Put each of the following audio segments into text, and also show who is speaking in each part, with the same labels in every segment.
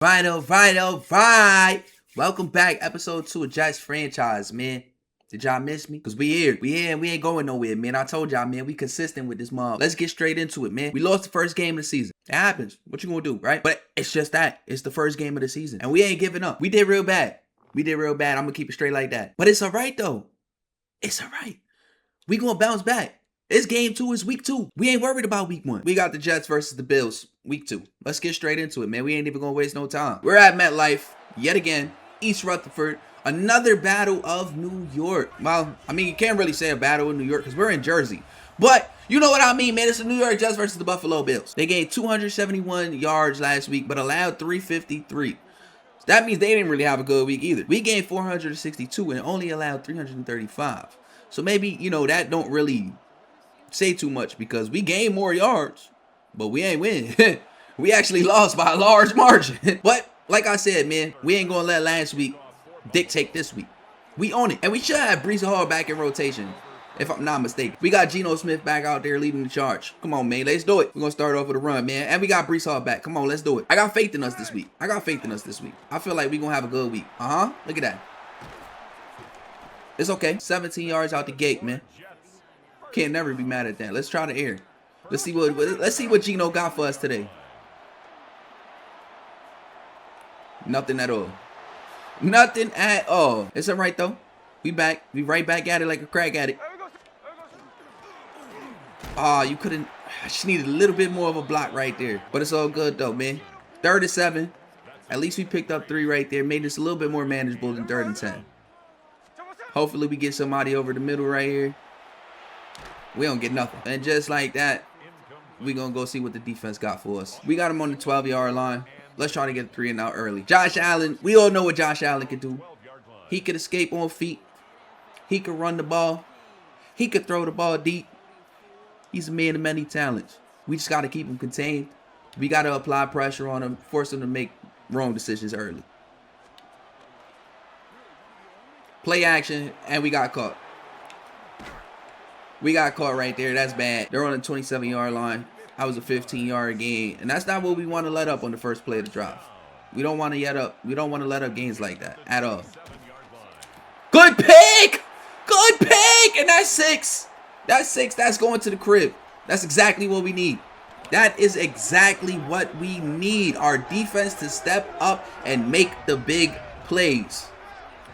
Speaker 1: Right. Welcome back, episode 2 of Jets Franchise, man. Did y'all miss me? Because we here. And we ain't going nowhere, man. I told y'all, man, we consistent with this mob. Let's get straight into it, man. We lost the first game of the season. It happens. What you gonna do, right? But it's just that. It's the first game of the season. And we ain't giving up. We did real bad. I'm gonna keep it straight like that. But it's alright, though. It's alright. We gonna bounce back. It's game 2, it's week 2. We ain't worried about week 1. We got the Jets versus the Bills, week 2. Let's get straight into it, man. We ain't even gonna waste no time. We're at MetLife, yet again, East Rutherford. Another battle of New York. Well, I mean, you can't really say a battle of New York because we're in Jersey. But you know what I mean, man. It's the New York Jets versus the Buffalo Bills. They gained 271 yards last week, but allowed 353. So that means they didn't really have a good week either. We gained 462 and only allowed 335. So maybe, that don't really say too much because we gained more yards, but we ain't win. We actually lost by a large margin. But like I said, man, we ain't gonna let last week dictate this week. We own it, and we should have Breece Hall back in rotation, if I'm not mistaken. We got Geno Smith back out there leading the charge. Come on, man, let's do it. We're gonna start off with a run, man, and we got Breece Hall back. Come on, let's do it. I got faith in us this week. I feel like we gonna have a good week. Look at that. It's okay. 17 yards out the gate, man. Can't never be mad at that. Let's try the air. Let's see what Geno got for us today. Nothing at all. Nothing at all. It's all right though. We back. We right back at it like a crack addict. You couldn't. I just needed a little bit more of a block right there. But it's all good though, man. 3rd and 7. At least we picked up 3 right there. Made this a little bit more manageable than 3rd and 10. Hopefully we get somebody over the middle right here. We don't get nothing. And just like that, we gonna go see what the defense got for us. We got him on the 12-yard line. Let's try to get a 3 and out early. Josh Allen, we all know what Josh Allen can do. He could escape on feet. He could run the ball. He could throw the ball deep. He's a man of many talents. We just got to keep him contained. We got to apply pressure on him, force him to make wrong decisions early. Play action, and we got caught. We got caught right there. That's bad. They're on the 27-yard line. That was a 15-yard gain. And that's not what we want to let up on the first play of the drive. We don't want to let up gains like that at all. Good pick! Good pick! And that's 6. That's 6. That's going to the crib. That's exactly what we need. That is exactly what we need. Our defense to step up and make the big plays.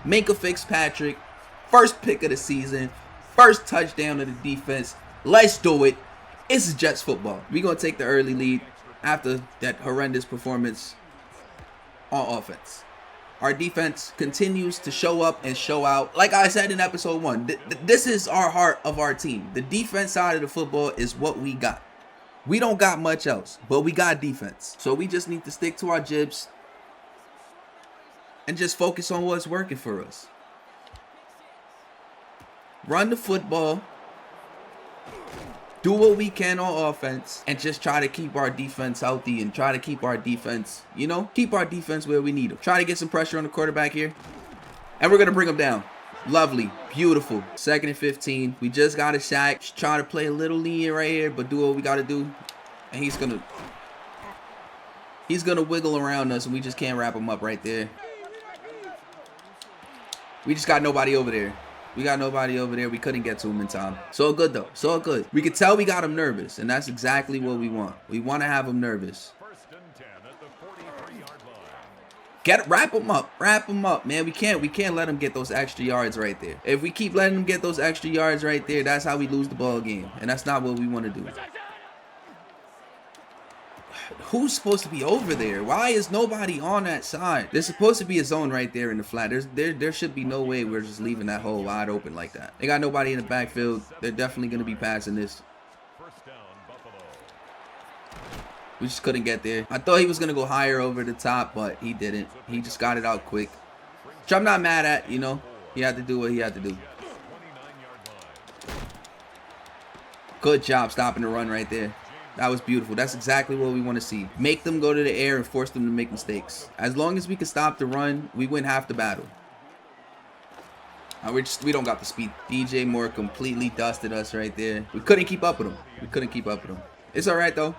Speaker 1: Minka Fitzpatrick, first pick of the season. First touchdown of the defense. Let's do it. It's Jets football. We're going to take the early lead after that horrendous performance on offense. Our defense continues to show up and show out. Like I said in episode 1, this is our heart of our team. The defense side of the football is what we got. We don't got much else, but we got defense. So we just need to stick to our jibs and just focus on what's working for us. Run the football, do what we can on offense, and just try to keep our defense healthy and try to keep our defense, keep our defense where we need them. Try to get some pressure on the quarterback here, and we're going to bring him down. Lovely. Beautiful. 2nd and 15. We just got a sack. Just try to play a little lenient right here, but do what we got to do. And he's going to wiggle around us, and we just can't wrap him up right there. We just got nobody over there. We couldn't get to him in time. So good, though. So good. We could tell we got him nervous, and that's exactly what we want. We want to have him nervous. Wrap him up, man. We can't let him get those extra yards right there. If we keep letting him get those extra yards right there, that's how we lose the ball game, and that's not what we want to do. Who's supposed to be over there? Why is nobody on that side? There's supposed to be a zone right there in the flat. There should be no way we're just leaving that hole wide open like that. They got nobody in the backfield. They're definitely going to be passing this. We just couldn't get there. I thought he was going to go higher over the top, but he didn't. He just got it out quick. Which I'm not mad at, He had to do what he had to do. Good job stopping the run right there. That was beautiful. That's exactly what we want to see. Make them go to the air and force them to make mistakes. As long as we can stop the run, we win half the battle. We don't got the speed. DJ Moore completely dusted us right there. We couldn't keep up with him. It's all right, though.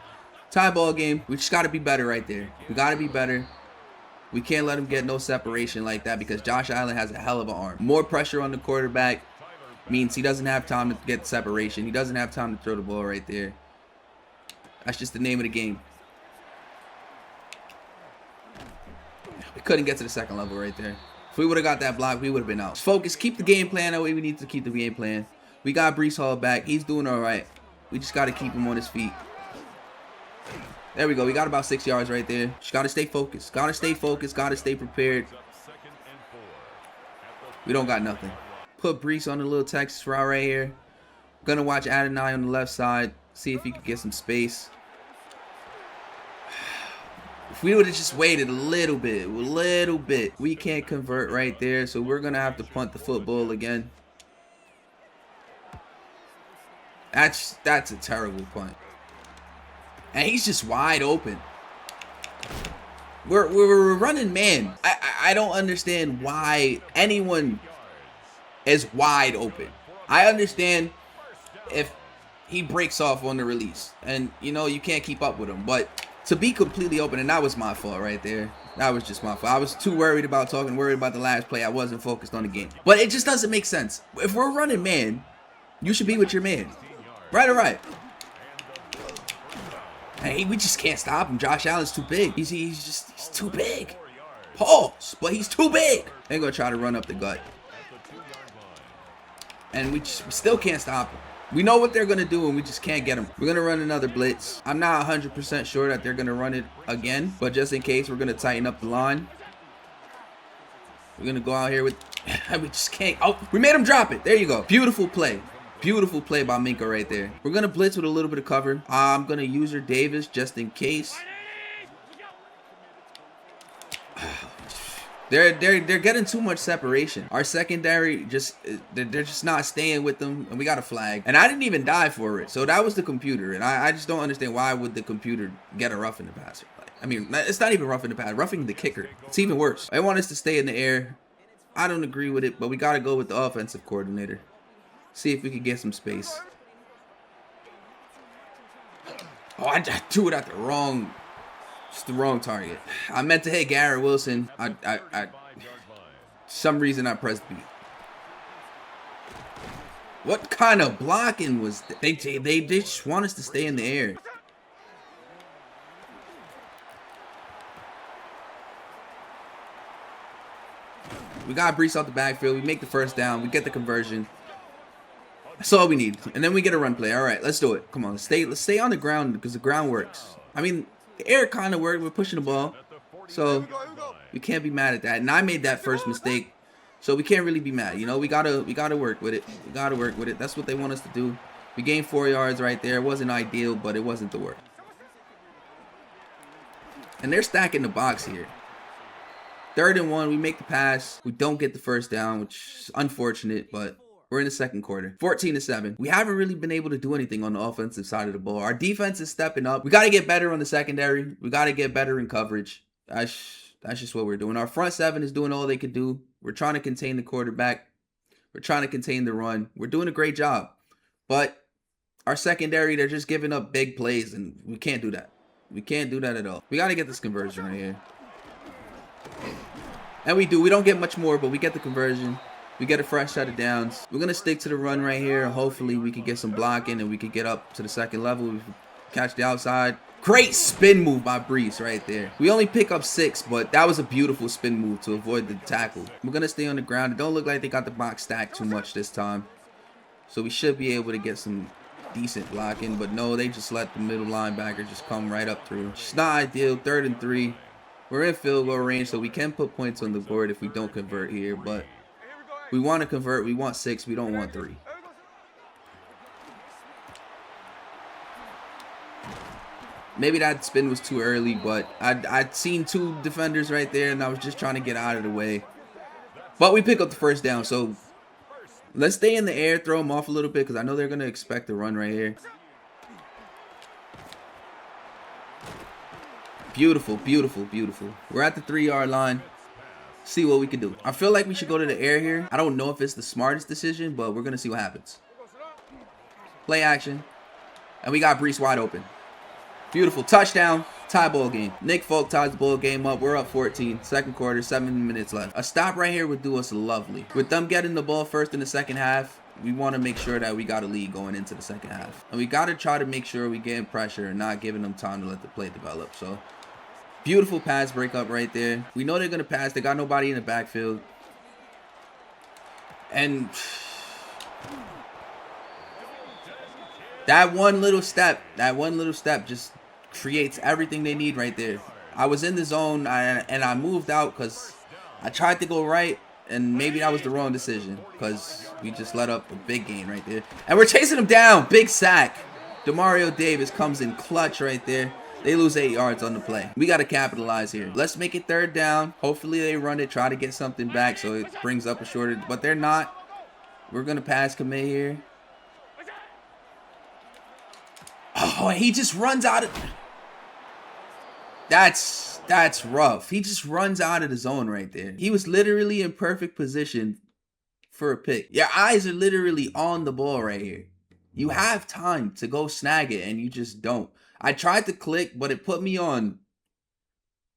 Speaker 1: Tie ball game. We just got to be better right there. We got to be better. We can't let him get no separation like that because Josh Allen has a hell of an arm. More pressure on the quarterback means he doesn't have time to get separation. He doesn't have time to throw the ball right there. That's just the name of the game. We couldn't get to the second level right there. If we would have got that block, we would have been out. Focus. Keep the game plan the way we need to keep the game plan. We got Breece Hall back. He's doing all right. We just got to keep him on his feet. There we go. We got about 6 yards right there. Just got to stay focused. Got to stay focused. Got to stay prepared. We don't got nothing. Put Breece on the little Texas route right here. Gonna watch Adonai on the left side. See if he could get some space. If we would have just waited a little bit, we can't convert right there. So we're gonna have to punt the football again. That's a terrible punt. And he's just wide open. We're running man. I don't understand why anyone is wide open. I understand if he breaks off on the release and you know you can't keep up with him, but to be completely open, and that was my fault right there. That was just my fault. I was too worried about the last play. I wasn't focused on the game. But it just doesn't make sense. If we're running man, you should be with your man. Right or right? Hey, we just can't stop him. Josh Allen's too big. He's too big. Pause, but he's too big. They're gonna try to run up the gut. And we still can't stop him. We know what they're going to do, and we just can't get them. We're going to run another blitz. I'm not 100% sure that they're going to run it again, but just in case, we're going to tighten up the line. We're going to go out here with... we just can't... Oh, we made him drop it. There you go. Beautiful play. Beautiful play by Minka right there. We're going to blitz with a little bit of cover. I'm going to use her Davis just in case. They're getting too much separation. Our secondary they're just not staying with them, and we got a flag. And I didn't even die for it, so that was the computer. And I just don't understand why would the computer get a roughing the passer. Like, I mean, it's not even roughing the passer, roughing the kicker. It's even worse. They want us to stay in the air. I don't agree with it, but we got to go with the offensive coordinator. See if we can get some space. Oh, I threw it at the wrong. It's the wrong target. I meant to hit Garrett Wilson. Some reason I pressed B. What kind of blocking was that? They just want us to stay in the air. We got Breece out the backfield. We make the first down. We get the conversion. That's all we need. And then we get a run play. All right, let's do it. Come on, let's stay on the ground because the ground works. I mean, the air kind of worked. We're pushing the ball, so we can't be mad at that. And I made that first mistake, so we can't really be mad. You know, we gotta work with it. We gotta work with it. That's what they want us to do. We gained 4 yards right there. It wasn't ideal, but it wasn't the worst. And they're stacking the box here. 3rd and 1. We make the pass. We don't get the first down, which is unfortunate, but we're in the second quarter. 14-7. We haven't really been able to do anything on the offensive side of the ball. Our defense is stepping up. We got to get better on the secondary. We got to get better in coverage. That's just what we're doing. Our front 7 is doing all they could do. We're trying to contain the quarterback. We're trying to contain the run. We're doing a great job. But our secondary, they're just giving up big plays, and we can't do that. We can't do that at all. We got to get this conversion right here. And we do. We don't get much more, but we get the conversion. We get a fresh set of downs. We're going to stick to the run right here. Hopefully, we can get some blocking and we can get up to the second level. We catch the outside. Great spin move by Breece right there. We only pick up 6, but that was a beautiful spin move to avoid the tackle. We're going to stay on the ground. It don't look like they got the box stacked too much this time. So we should be able to get some decent blocking. But no, they just let the middle linebacker just come right up through. It's not ideal. 3rd and 3. We're in field goal range, so we can put points on the board if we don't convert here. But we want to convert. We want 6. We don't want 3. Maybe that spin was too early, but I'd seen 2 defenders right there, and I was just trying to get out of the way. But we pick up the first down, so let's stay in the air, throw them off a little bit, because I know they're going to expect a run right here. Beautiful, beautiful, beautiful. We're at the 3-yard line. See what we can do. I feel like we should go to the air here. I don't know if it's the smartest decision, but we're going to see what happens. Play action. And we got Breece wide open. Beautiful touchdown. Tie ball game. Nick Folk ties the ball game up. We're up 14. Second quarter, 7 minutes left. A stop right here would do us lovely. With them getting the ball first in the second half, we want to make sure that we got a lead going into the second half. And we got to try to make sure we get in pressure and not giving them time to let the play develop. So, beautiful pass breakup right there. We know they're going to pass. They got nobody in the backfield. And that one little step just creates everything they need right there. I was in the zone and I moved out because I tried to go right, and maybe that was the wrong decision because we just let up a big gain right there. And we're chasing them down. Big sack. Demario Davis comes in clutch right there. They lose 8 yards on the play. We got to capitalize here. Let's make it third down. Hopefully they run it, try to get something back so it brings up a shorter, but they're not. We're going to pass commit here. Oh, he just runs out of... That's rough. He just runs out of the zone right there. He was literally in perfect position for a pick. Your eyes are literally on the ball right here. You have time to go snag it, and you just don't. I tried to click, but it put me on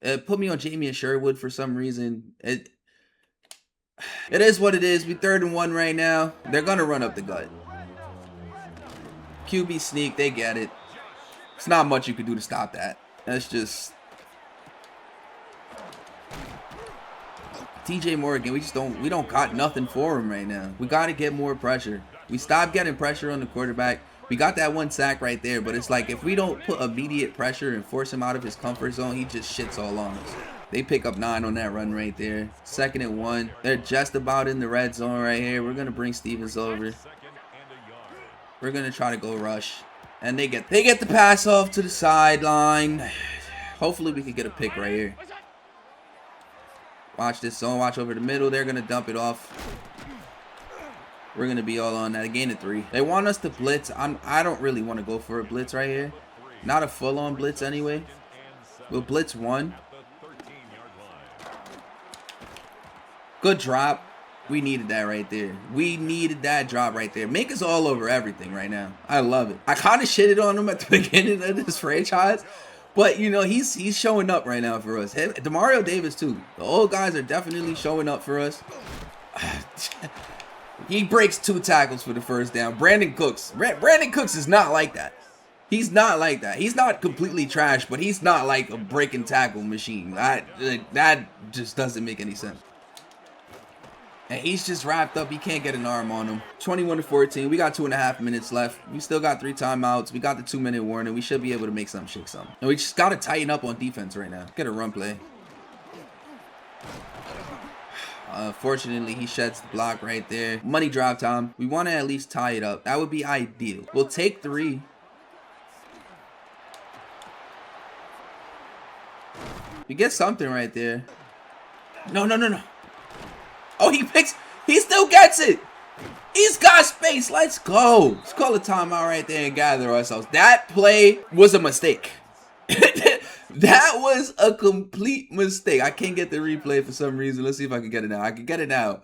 Speaker 1: Jamie and Sherwood for some reason. It is what it is. We 3rd and 1 right now. They're gonna run up the gut. QB sneak, they get it. It's not much you can do to stop that. That's just TJ Morgan. We don't got nothing for him right now. We got to get more pressure. We stopped getting pressure on the quarterback. We got that 1 sack right there, but it's like if we don't put immediate pressure and force him out of his comfort zone, he just shits all on us. They pick up 9 on that run right there. 2nd and 1. They're just about in the red zone right here. We're gonna bring Stevens over. We're gonna try to go rush, and they get the pass off to the sideline. Hopefully we can get a pick right here. Watch this zone. Watch over the middle. They're gonna dump it off. We're gonna be all on that. A gain of 3. They want us to blitz. I don't really want to go for a blitz right here. Not a full-on blitz anyway. We'll blitz 1. Good drop. We needed that right there. We needed that drop right there. Make us all over everything right now. I love it. I kind of shitted on him at the beginning of this franchise, but you know he's showing up right now for us. Demario Davis too. The old guys are definitely showing up for us. He breaks 2 tackles for the first down. Brandon Cooks is not like that. He's not like that. He's not completely trash, but he's not like a break and tackle machine. That just doesn't make any sense. And he's just wrapped up. He can't get an arm on him. 21-14. We got 2.5 minutes left. We still got 3 timeouts. We got the 2-minute warning. We should be able to make something shake something. And we just got to tighten up on defense right now. Get a run play. Fortunately, he sheds the block right there. Money drive time. We want to at least tie it up. That would be ideal. We'll take 3. We get something right there. No. Oh, he still gets it. He's got space. Let's go. Let's call a timeout right there and gather ourselves. That play was a mistake. That was a complete mistake. I can't get the replay for some reason. Let's see if I can get it now. I can get it now.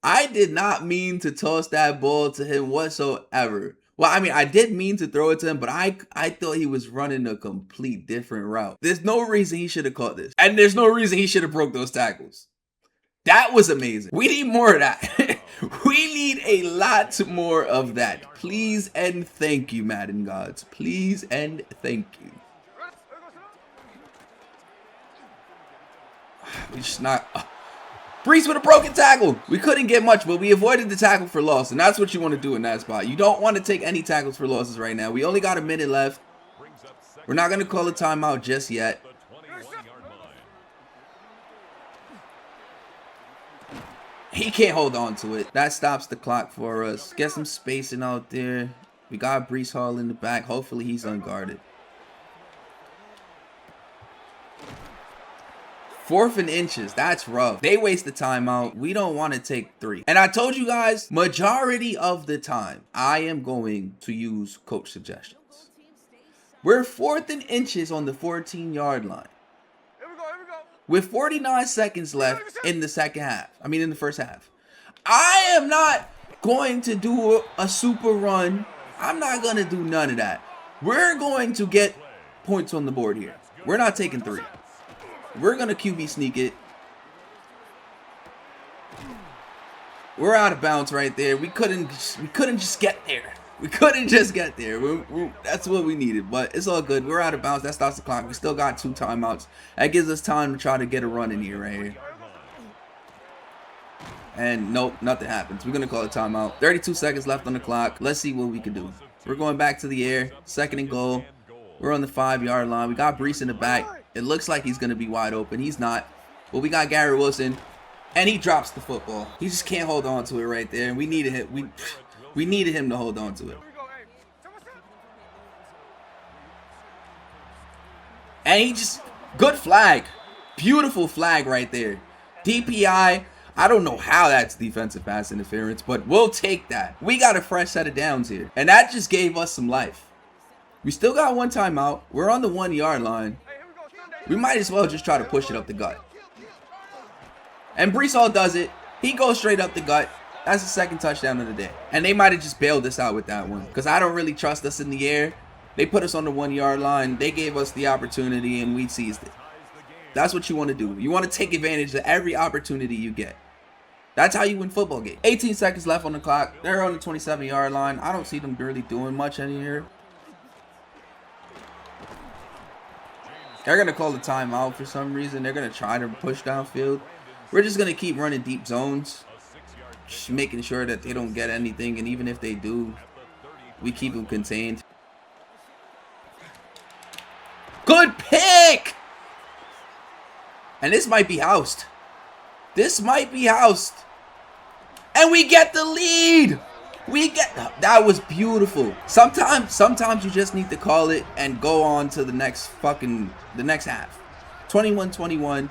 Speaker 1: I did not mean to toss that ball to him whatsoever. Well, I mean, I did mean to throw it to him, but I thought he was running a complete different route. There's no reason he should have caught this. And there's no reason he should have broke those tackles. That was amazing. We need more of that. We need a lot more of that. Please and thank you, Madden gods. Please and thank you. We just not... Brees with a broken tackle. We couldn't get much, but we avoided the tackle for loss, and that's what you want to do in that spot. You don't want to take any tackles for losses right now. We only got a minute left. We're not going to call a timeout just yet. He can't hold on to it. That stops the clock for us. Get some spacing out there. We got Brees Hall in the back. Hopefully he's unguarded. 4th and inches. That's rough. They waste the timeout. We don't want to take 3. And I told you guys, majority of the time, I am going to use coach suggestions. We're 4th and inches on the 14-yard line. With 49 seconds left in the in the first half. I am not going to do a super run. I'm not going to do none of that. We're going to get points on the board here. We're not taking 3. We're going to QB sneak it. We're out of bounds right there. We couldn't just get there. We couldn't just get there. That's what we needed, but it's all good. We're out of bounds. That starts the clock. We still got 2 timeouts. That gives us time to try to get a run in here right here. And nope, nothing happens. We're going to call a timeout. 32 seconds left on the clock. Let's see what we can do. We're going back to the air. 2nd and goal. We're on the 5-yard line. We got Brees in the back. It looks like he's going to be wide open. He's not. But we got Garrett Wilson. And he drops the football. He just can't hold on to it right there. And we needed him. We needed him to hold on to it. And he just, good flag. Beautiful flag right there. DPI. I don't know how that's defensive pass interference, but we'll take that. We got a fresh set of downs here. And that just gave us some life. We still got 1 timeout. We're on the 1-yard line. We might as well just try to push it up the gut. And Brees Hall does it. He goes straight up the gut. That's the 2nd touchdown of the day. And they might have just bailed us out with that one, because I don't really trust us in the air. They put us on the 1-yard line. They gave us the opportunity, and we seized it. That's what you want to do. You want to take advantage of every opportunity you get. That's how you win football games. 18 seconds left on the clock. They're on the 27-yard line. I don't see them really doing much in here. They're going to call the timeout for some reason. They're going to try to push downfield. We're just going to keep running deep zones. Just making sure that they don't get anything. And even if they do, we keep them contained. Good pick! And this might be housed. This might be housed. And we get the lead. That was beautiful. Sometimes you just need to call it and go on to the next half. 21-21.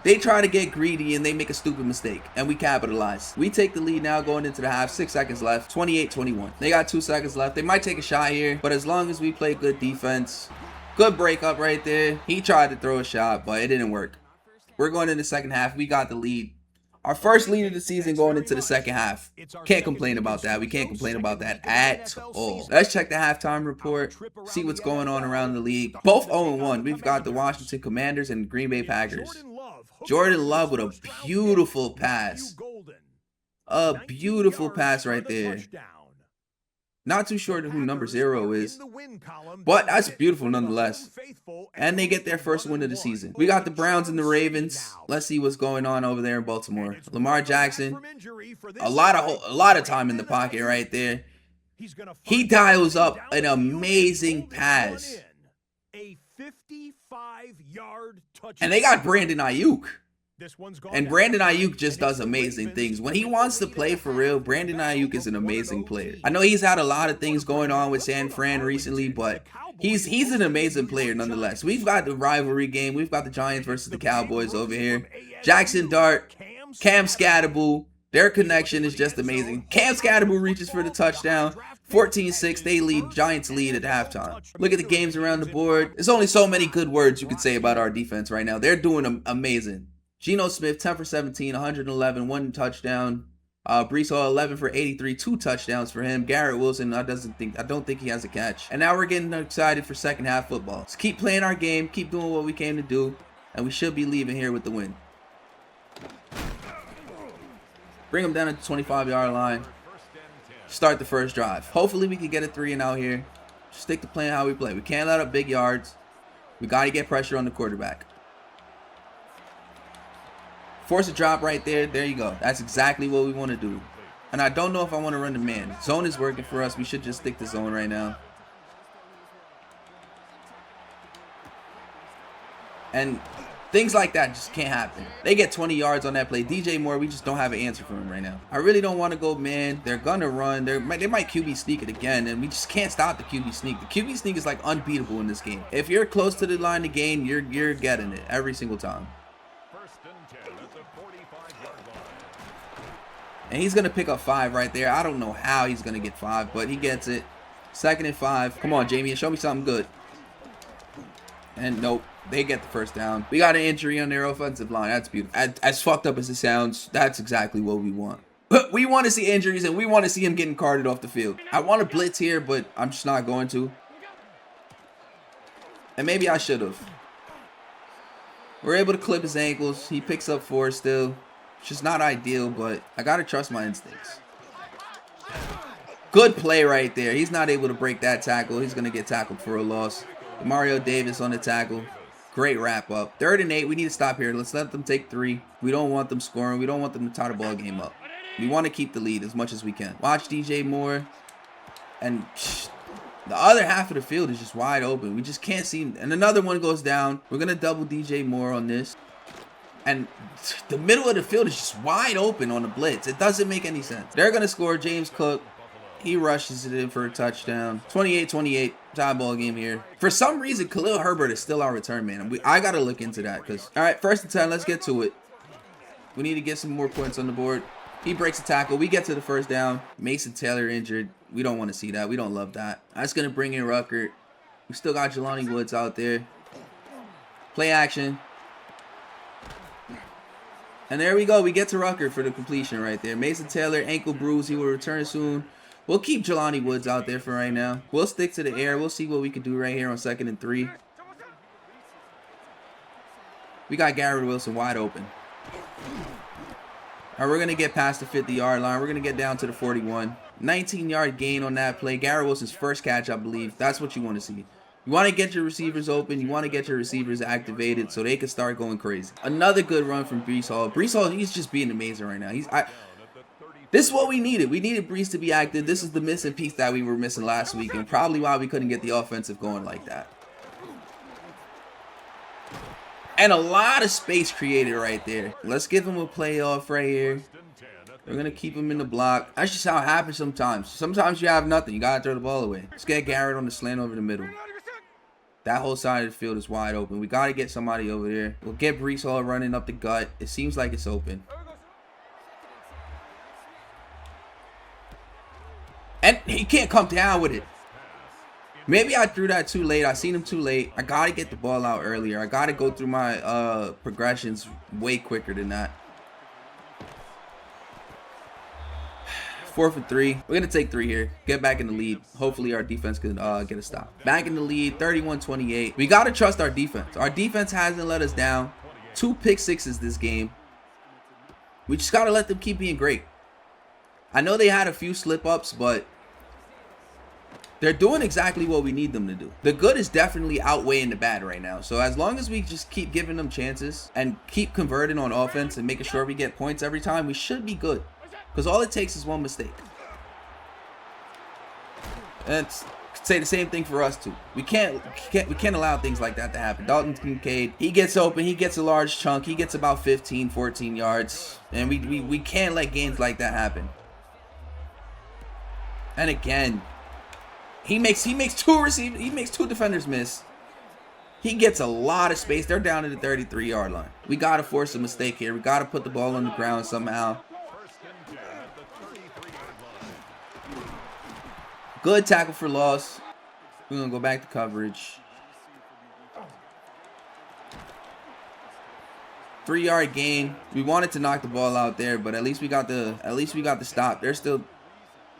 Speaker 1: They try to get greedy and they make a stupid mistake, and we capitalize. We take the lead now going into the half. 6 seconds left. 28-21. They got 2 seconds left. They might take a shot here, but as long as we play good defense, good breakup right there. He tried to throw a shot, but it didn't work. We're going into the second half. We got the lead. Our first lead of the season going into the second half. Can't complain about that. We can't complain about that at all. Let's check the halftime report. See what's going on around the league. Both 0-1. We've got the Washington Commanders and Green Bay Packers. Jordan Love with a beautiful pass. A beautiful pass right there. Not too sure who number 0 is, but that's beautiful nonetheless. And they get their first win of the season. We got the Browns and the Ravens. Let's see what's going on over there in Baltimore. Lamar Jackson, a lot of time in the pocket right there. He dials up an amazing pass. And they got Brandon Ayuk. And Brandon Ayuk just does amazing things. When he wants to play for real, Brandon Ayuk is an amazing player. I know he's had a lot of things going on with San Fran recently, but he's an amazing player nonetheless. We've got the rivalry game. We've got the Giants versus the Cowboys over here. Jackson Dart, Cam Scatterbull, their connection is just amazing. Cam Scatterbull reaches for the touchdown. 14-6, they lead. Giants lead at halftime. Look at the games around the board. There's only so many good words you could say about our defense right now. They're doing amazing. Geno Smith, 10 for 17, 111, 1 touchdown. Brees Hall, 11 for 83, 2 touchdowns for him. Garrett Wilson, I don't think he has a catch. And now we're getting excited for second half football. Let's keep playing our game, keep doing what we came to do, and we should be leaving here with the win. Bring them down to the 25-yard line. Start the first drive. Hopefully we can get a 3 and out here. Stick to playing how we play. We can't let up big yards. We got to get pressure on the quarterback. Force a drop right there. There you go. That's exactly what we want to do. And I don't know if I want to run the man. Zone is working for us. We should just stick to zone right now. And things like that just can't happen. They get 20 yards on that play. DJ Moore, we just don't have an answer for him right now. I really don't want to go man. They're going to run. They might QB sneak it again, and we just can't stop the QB sneak. The QB sneak is like unbeatable in this game. If you're close to the line to gain, you're getting it every single time. And he's going to pick up 5 right there. I don't know how he's going to get 5, but he gets it. 2nd and 5. Come on, Jamie. Show me something good. And nope. They get the first down. We got an injury on their offensive line. That's beautiful. As fucked up as it sounds, that's exactly what we want. We want to see injuries, and we want to see him getting carted off the field. I want to blitz here, but I'm just not going to. And maybe I should have. We're able to clip his ankles. He picks up 4 still. It's just not ideal, but I got to trust my instincts. Good play right there. He's not able to break that tackle. He's going to get tackled for a loss. Mario Davis on the tackle. Great wrap up. 3rd and 8. We need to stop here. Let's let them take 3. We don't want them scoring. We don't want them to tie the ball game up. We want to keep the lead as much as we can. Watch DJ Moore. And the other half of the field is just wide open. We just can't see. And another one goes down. We're going to double DJ Moore on this. And the middle of the field is just wide open on the blitz. It doesn't make any sense. They're going to score. James Cook. He rushes it in for a touchdown. 28-28. Tie ball game here. For some reason, Khalil Herbert is still our return man. I got to look into that. Because, all right, 1st and 10. Let's get to it. We need to get some more points on the board. He breaks a tackle. We get to the 1st down. Mason Taylor injured. We don't want to see that. We don't love that. That's going to bring in Rucker. We still got Jelani Woods out there. Play action. And there we go. We get to Rucker for the completion right there. Mason Taylor, ankle bruise. He will return soon. We'll keep Jelani Woods out there for right now. We'll stick to the air. We'll see what we can do right here on 2nd and 3. We got Garrett Wilson wide open. All right, we're going to get past the 50-yard line. We're going to get down to the 41. 19-yard gain on that play. Garrett Wilson's first catch, I believe. That's what you want to see. You want to get your receivers open. You want to get your receivers activated so they can start going crazy. Another good run from Breece Hall. Breece Hall, he's just being amazing right now. This is what we needed. We needed Breece to be active. This is the missing piece that we were missing last week, and probably why we couldn't get the offensive going like that. And a lot of space created right there. Let's give him a playoff right here. We're going to keep him in the block. That's just how it happens sometimes. Sometimes you have nothing. You got to throw the ball away. Let's get Garrett on the slant over the middle. That whole side of the field is wide open. We got to get somebody over there. We'll get Breece Hall running up the gut. It seems like it's open. And he can't come down with it. Maybe I threw that too late. I seen him too late. I got to get the ball out earlier. I got to go through my progressions way quicker than that. 4th and 3. We're going to take 3 here. Get back in the lead. Hopefully our defense can get a stop. Back in the lead, 31-28. We got to trust our defense. Our defense hasn't let us down. 2 pick sixes this game. We just got to let them keep being great. I know they had a few slip-ups, but they're doing exactly what we need them to do. The good is definitely outweighing the bad right now. So as long as we just keep giving them chances and keep converting on offense and making sure we get points every time, we should be good. Because all it takes is one mistake. And say the same thing for us too. We can't allow things like that to happen. Dalton Kincaid, he gets open, he gets a large chunk, he gets about 15, 14 yards. And we can't let games like that happen. And again, he makes 2 defenders miss. He gets a lot of space. They're down to the 33-yard line. We got to force a mistake here. We got to put the ball on the ground somehow. Good tackle for loss. We're going to go back to coverage. 3-yard gain. We wanted to knock the ball out there, but at least we got the stop. They're still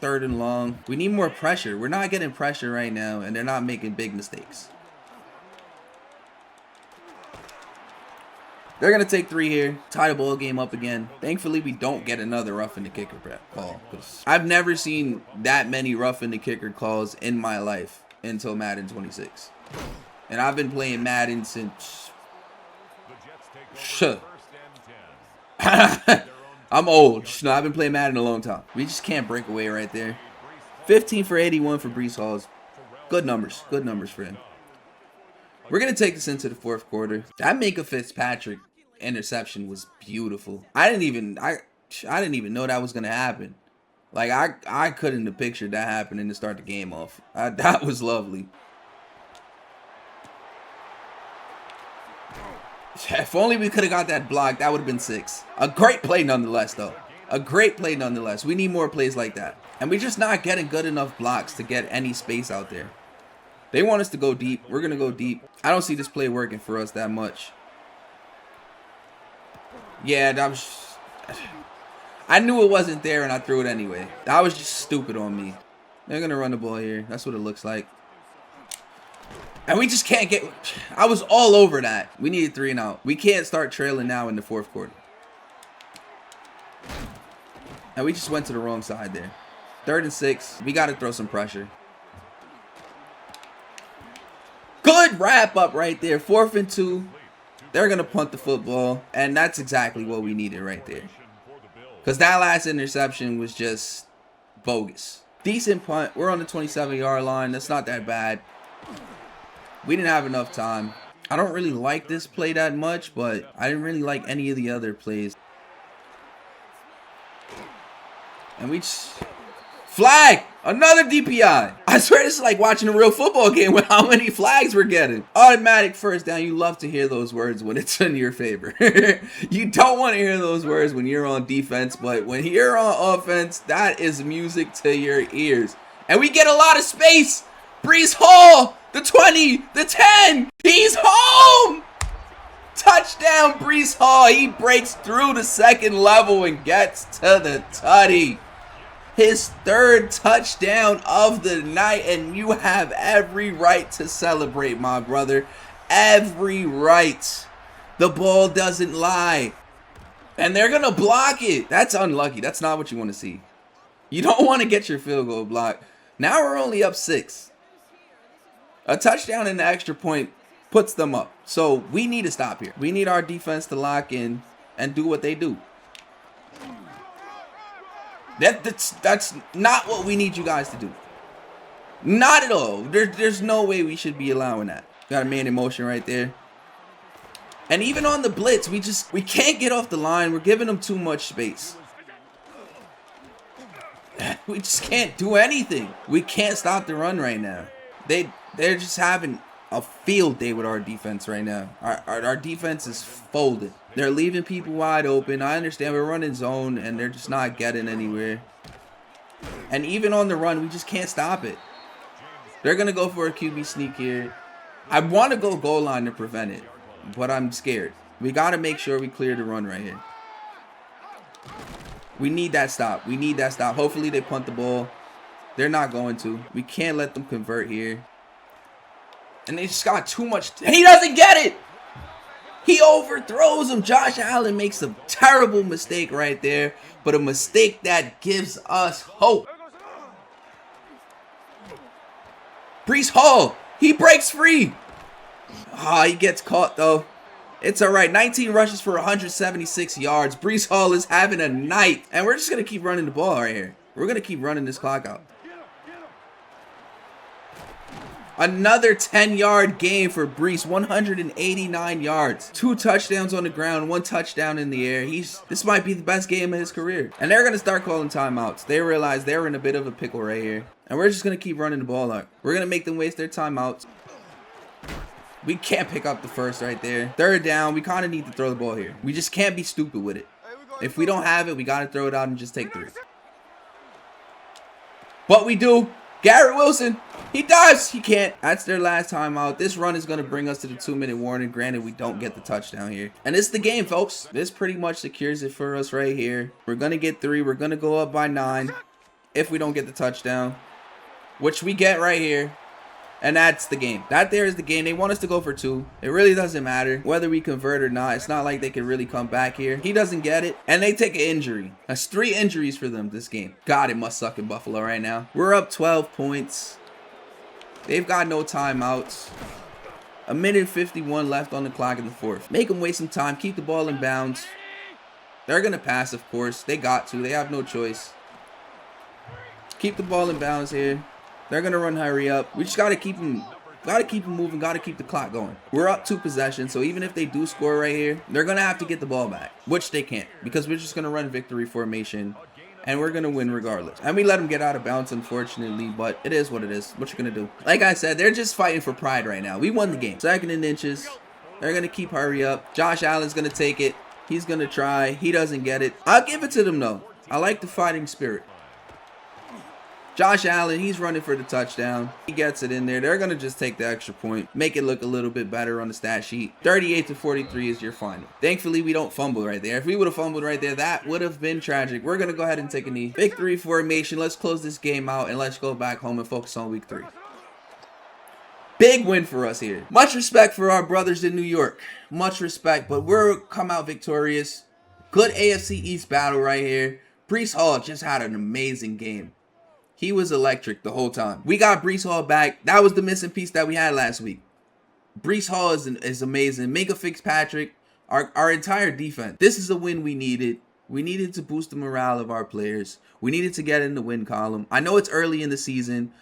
Speaker 1: 3rd and long. We need more pressure. We're not getting pressure right now, and they're not making big mistakes. They're going to take 3 here. Tie the ball game up again. Thankfully, we don't get another roughing the kicker call. Because I've never seen that many roughing the kicker calls in my life until Madden 26. And I've been playing Madden since... I'm old. No, I've been playing Madden a long time. We just can't break away right there. 15 for 81 for Breece Hall. Good numbers. Good numbers for him. We're going to take this into the 4th quarter. That Minka Fitzpatrick interception was beautiful. I didn't even know that was going to happen. Like, I couldn't have pictured that happening to start the game off. That was lovely. If only we could have got that block, that would have been 6. A great play nonetheless, though. A great play nonetheless. We need more plays like that. And we're just not getting good enough blocks to get any space out there. They want us to go deep. We're going to go deep. I don't see this play working for us that much. Yeah, that was... I knew it wasn't there and I threw it anyway. That was just stupid on me. They're going to run the ball here. That's what it looks like. And we just can't get... I was all over that. We needed 3 and out. We can't start trailing now in the 4th quarter. And we just went to the wrong side there. 3rd and 6. We got to throw some pressure. Good wrap up right there. 4th and 2. They're going to punt the football. And that's exactly what we needed right there. Because that last interception was just bogus. Decent punt. We're on the 27-yard line. That's not that bad. We didn't have enough time. I don't really like this play that much, but I didn't really like any of the other plays. And we just... Flag! Another DPI! I swear this is like watching a real football game with how many flags we're getting. Automatic first down. You love to hear those words when it's in your favor. You don't want to hear those words when you're on defense, but when you're on offense, that is music to your ears. And we get a lot of space! Brees Hall! The 20! The 10! He's home! Touchdown, Brees Hall. He breaks through the 2nd level and gets to the tutty. His 3rd touchdown of the night, and you have every right to celebrate, my brother. Every right. The ball doesn't lie. And they're going to block it. That's unlucky. That's not what you want to see. You don't want to get your field goal blocked. Now we're only up 6. A touchdown and an extra point puts them up. So we need to stop here. We need our defense to lock in and do what they do. That's not what we need you guys to do. Not at all. There's no way we should be allowing that. Got a man in motion right there. And even on the blitz, we can't get off the line. We're giving them too much space. We just can't do anything. We can't stop the run right now. They're just having a field day with our defense right now. Our defense is folded. They're leaving people wide open. I understand we're running zone and they're just not getting anywhere. And even on the run, we just can't stop it. They're going to go for a QB sneak here. I want to go goal line to prevent it, but I'm scared. We got to make sure we clear the run right here. We need that stop. We need that stop. Hopefully they punt the ball. They're not going to. We can't let them convert here. And they just got too much. He doesn't get it. He overthrows him. Josh Allen makes a terrible mistake right there, but a mistake that gives us hope. Brees Hall, he breaks free. He gets caught though. It's all right. 19 rushes for 176 yards. Brees Hall is having a night, and we're just going to keep running the ball right here. We're going to keep running this clock out. Another 10-yard game for Brees, 189 yards. 2 touchdowns on the ground, 1 touchdown in the air. This might be the best game of his career. And they're going to start calling timeouts. They realize they're in a bit of a pickle right here. And we're just going to keep running the ball out. We're going to make them waste their timeouts. We can't pick up the first right there. 3rd down, we kind of need to throw the ball here. We just can't be stupid with it. If we don't have it, we got to throw it out and just take 3. But we do. Garrett Wilson, he dives. He can't. That's their last timeout. This run is going to bring us to the 2-minute warning. Granted, we don't get the touchdown here. And it's the game, folks. This pretty much secures it for us right here. We're going to get 3. We're going to go up by 9 if we don't get the touchdown, which we get right here. And that's the game. That there is the game. They want us to go for 2. It really doesn't matter whether we convert or not. It's not like they can really come back here. He doesn't get it. And they take an injury. That's 3 injuries for them this game. God, it must suck in Buffalo right now. We're up 12 points. They've got no timeouts. 1:51 left on the clock in the 4th. Make them waste some time. Keep the ball in bounds. They're going to pass, of course. They got to. They have no choice. Keep the ball in bounds here. They're going to run hurry up. We just got to keep them moving. Got to keep the clock going. We're up 2 possessions, so even if they do score right here, they're going to have to get the ball back, which they can't because we're just going to run victory formation, and we're going to win regardless. And we let them get out of bounds, unfortunately, but it is what it is. What you going to do? Like I said, they're just fighting for pride right now. We won the game. 2nd and inches. They're going to keep hurry up. Josh Allen's going to take it. He's going to try. He doesn't get it. I'll give it to them, though. I like the fighting spirit. Josh Allen, he's running for the touchdown. He gets it in there. They're going to just take the extra point. Make it look a little bit better on the stat sheet. 38-43 is your final. Thankfully, we don't fumble right there. If we would have fumbled right there, that would have been tragic. We're going to go ahead and take a knee. Victory formation. Let's close this game out and let's go back home and focus on week 3. Big win for us here. Much respect for our brothers in New York. Much respect, but we're come out victorious. Good AFC East battle right here. Breece Hall just had an amazing game. He was electric the whole time. We got Breece Hall back. That was the missing piece that we had last week. Breece Hall is amazing. Minka Fitzpatrick, our entire defense. This is a win we needed. We needed to boost the morale of our players. We needed to get in the win column. I know it's early in the season,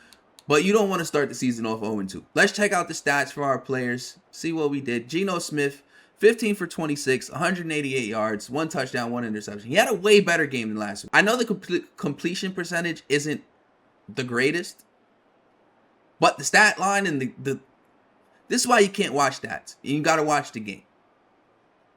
Speaker 1: but you don't want to start the season off 0-2. Let's check out the stats for our players. See what we did. Geno Smith, 15 for 26, 188 yards, 1 touchdown, 1 interception. He had a way better game than last week. I know the completion percentage isn't the greatest, but the stat line and this is why you can't watch stats. You got to watch the game.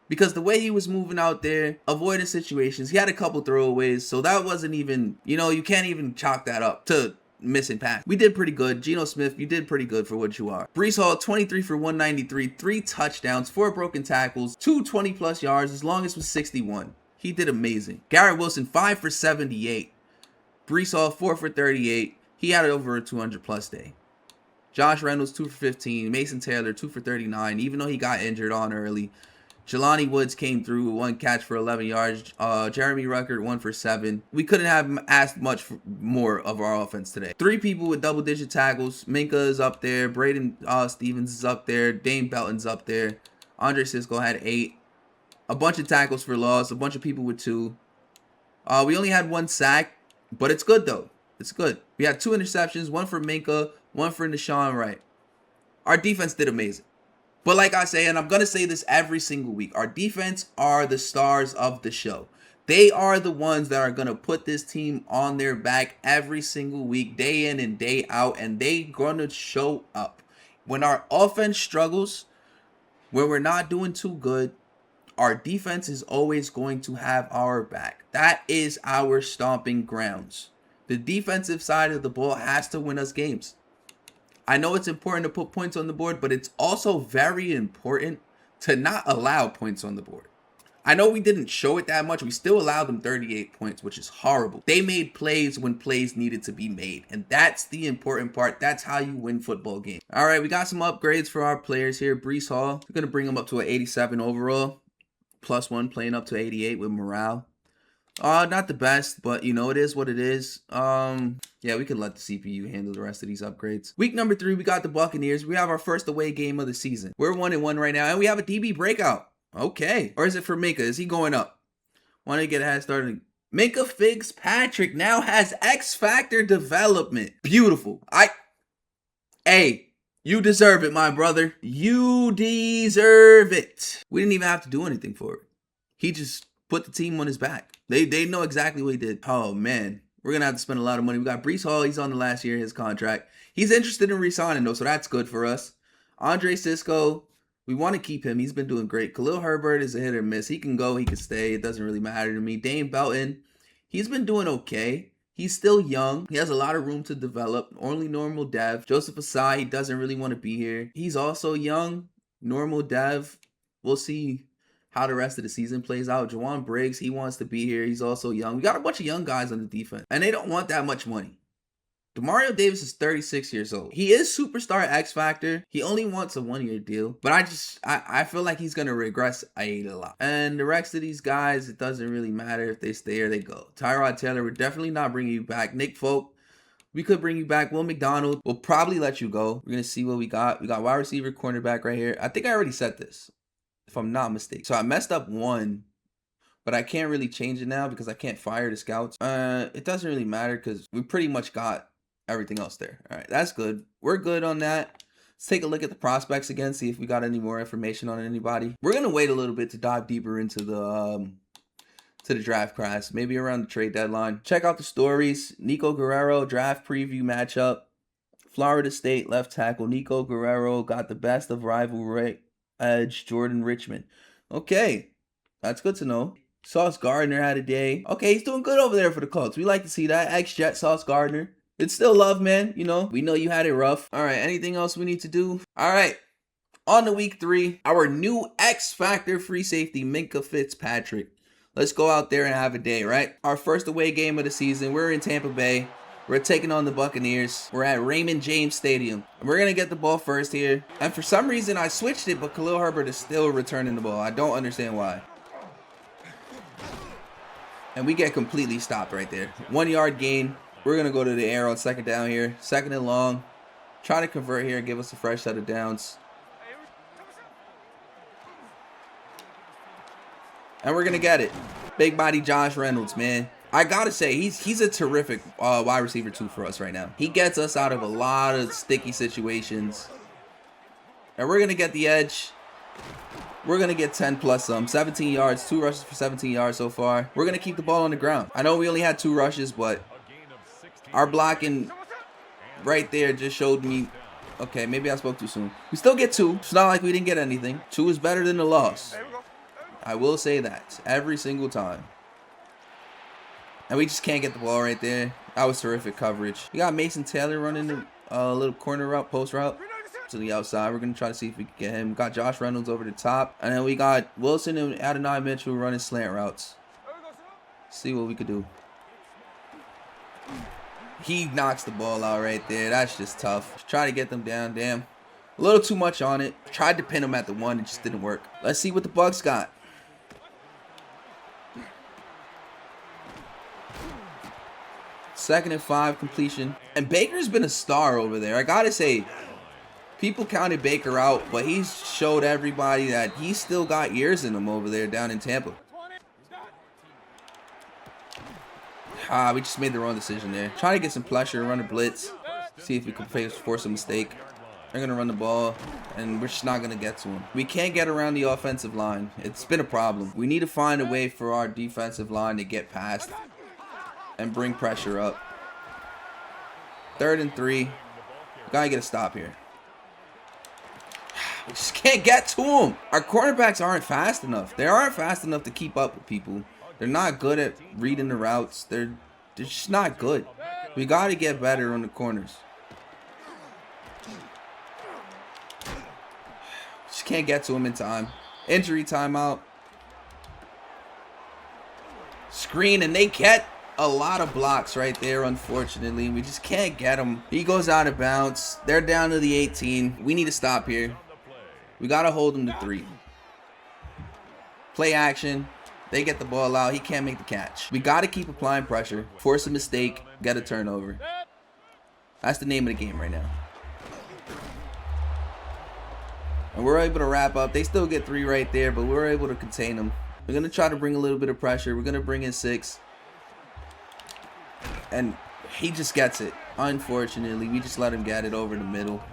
Speaker 1: Because the way he was moving out there, avoiding situations, he had a couple throwaways, so that wasn't even, you can't even chalk that up to missing pass. We did pretty good. Geno Smith, you did pretty good for what you are. Breece Hall, 23 for 193, 3 touchdowns, 4 broken tackles, 2 20-plus yards. His longest was 61. He did amazing. Garrett Wilson, 5 for 78. Breece Hall, 4 for 38. He had over a 200-plus day. Josh Reynolds, 2 for 15. Mason Taylor, 2 for 39, even though he got injured on early. Jelani Woods came through with 1 catch for 11 yards. Jeremy Ruckert, 1 for 7. We couldn't have asked much more of our offense today. 3 people with double-digit tackles. Minka is up there. Braden Stevens is up there. Dane Belton's up there. Andre Sisco had 8. A bunch of tackles for loss. A bunch of people with 2. We only had 1 sack, but it's good, though. It's good. We had 2 interceptions. 1 for Minka. 1 for Deshaun Wright. Our defense did amazing. But like I say, and I'm going to say this every single week, our defense are the stars of the show. They are the ones that are going to put this team on their back every single week, day in and day out, and they're going to show up. When our offense struggles, when we're not doing too good, our defense is always going to have our back. That is our stomping grounds. The defensive side of the ball has to win us games. I know it's important to put points on the board, but it's also very important to not allow points on the board. I know we didn't show it that much. We still allowed them 38 points, which is horrible. They made plays when plays needed to be made, and that's the important part. That's how you win football games. All right, we got some upgrades for our players here. Breece Hall, we're going to bring him up to an 87 overall, +1 playing up to 88 with morale. Not the best, but it is what it is. Yeah, we can let the CPU handle the rest of these upgrades. Week number 3, we got the Buccaneers. We have our first away game of the season. We're 1-1 right now, and we have a DB breakout. Okay. Or is it for Minka? Is he going up? Want to get a head started? Minka Fitzpatrick now has X Factor development. Beautiful. Hey, you deserve it, my brother. You deserve it. We didn't even have to do anything for it. He just put the team on his back. They know exactly what he did. Oh, man. We're going to have to spend a lot of money. We got Breece Hall. He's on the last year of his contract. He's interested in re-signing, though, so that's good for us. Andre Sisco, we want to keep him. He's been doing great. Khalil Herbert is a hit or miss. He can go. He can stay. It doesn't really matter to me. Dane Belton, he's been doing okay. He's still young. He has a lot of room to develop. Only normal dev. Joseph Asai, he doesn't really want to be here. He's also young. Normal dev. We'll see how the rest of the season plays out. Jawan Briggs, he wants to be here. He's also young. We got a bunch of young guys on the defense, and they don't want that much money. Demario Davis is 36 years old. He is superstar X Factor. He only wants a 1-year deal, but I feel like he's going to regress a lot. And the rest of these guys, it doesn't really matter if they stay or they go. Tyrod Taylor, we're definitely not bringing you back. Nick Folk, we could bring you back. Will McDonald, we'll probably let you go. We're going to see what we got. We got wide receiver, cornerback right here. I think I already said this, if I'm not mistaken. So I messed up one, but I can't really change it now because I can't fire the scouts. It doesn't really matter because we pretty much got everything else there. All right, that's good. We're good on that. Let's take a look at the prospects again, see if we got any more information on anybody. We're going to wait a little bit to dive deeper into the draft class, maybe around the trade deadline. Check out the stories. Nico Guerrero, draft preview matchup. Florida State left tackle Nico Guerrero got the best of rival edge Jordan Richmond. Okay, that's good to know. Sauce Gardner had a day. Okay, he's doing good over there for the Colts. We like to see that. Ex-Jet Sauce Gardner. It's still love, man. We know you had it rough. All right, anything else we need to do? All right, on to week 3, our new X Factor free safety, Minka Fitzpatrick. Let's go out there and have a day, right? Our first away game of the season. We're in Tampa Bay. We're taking on the Buccaneers. We're at Raymond James Stadium. And we're going to get the ball first here. And for some reason, I switched it, but Khalil Herbert is still returning the ball. I don't understand why. And we get completely stopped right there. 1 yard gain. We're going to go to the air on second down here. Second and long. Try to convert here and give us a fresh set of downs. And we're going to get it. Big body Josh Reynolds, man. I gotta say, he's a terrific wide receiver too for us right now. He gets us out of a lot of sticky situations. And we're gonna get the edge. We're gonna get 10 plus some. 17 yards, 2 rushes for 17 yards so far. We're gonna keep the ball on the ground. I know we only had 2 rushes, but our blocking right there just showed me. Okay, maybe I spoke too soon. We still get 2. It's not like we didn't get anything. 2 is better than the loss. I will say that every single time. And we just can't get the ball right there. That was terrific coverage. We got Mason Taylor running the little corner route, post route to the outside. We're going to try to see if we can get him. We got Josh Reynolds over the top. And then we got Wilson and Adonai Mitchell running slant routes. See what we could do. He knocks the ball out right there. That's just tough. Try to get them down. Damn. A little too much on it. Tried to pin him at the 1. It just didn't work. Let's see what the Bucs got. Second and 5 completion. And Baker's been a star over there. I gotta say, people counted Baker out, but he's showed everybody that he's still got years in him over there down in Tampa. We just made the wrong decision there. Try to get some pressure, run a blitz. See if we can force a mistake. They're gonna run the ball, and we're just not gonna get to him. We can't get around the offensive line. It's been a problem. We need to find a way for our defensive line to get past and bring pressure up. 3rd and 3. We gotta get a stop here. We just can't get to them. Our cornerbacks aren't fast enough. They aren't fast enough to keep up with people. They're not good at reading the routes. They're just not good. We gotta get better on the corners. Just can't get to them in time. Injury timeout. Screen, and they get a lot of blocks right there, unfortunately. We just can't get him. He goes out of bounds. They're down to the 18. We need to stop here. We got to hold him to 3. Play action. They get the ball out. He can't make the catch. We got to keep applying pressure. Force a mistake. Get a turnover. That's the name of the game right now. And we're able to wrap up. They still get 3 right there, but we're able to contain them. We're going to try to bring a little bit of pressure. We're going to bring in 6. And he just gets it. Unfortunately, we just let him get it over the middle.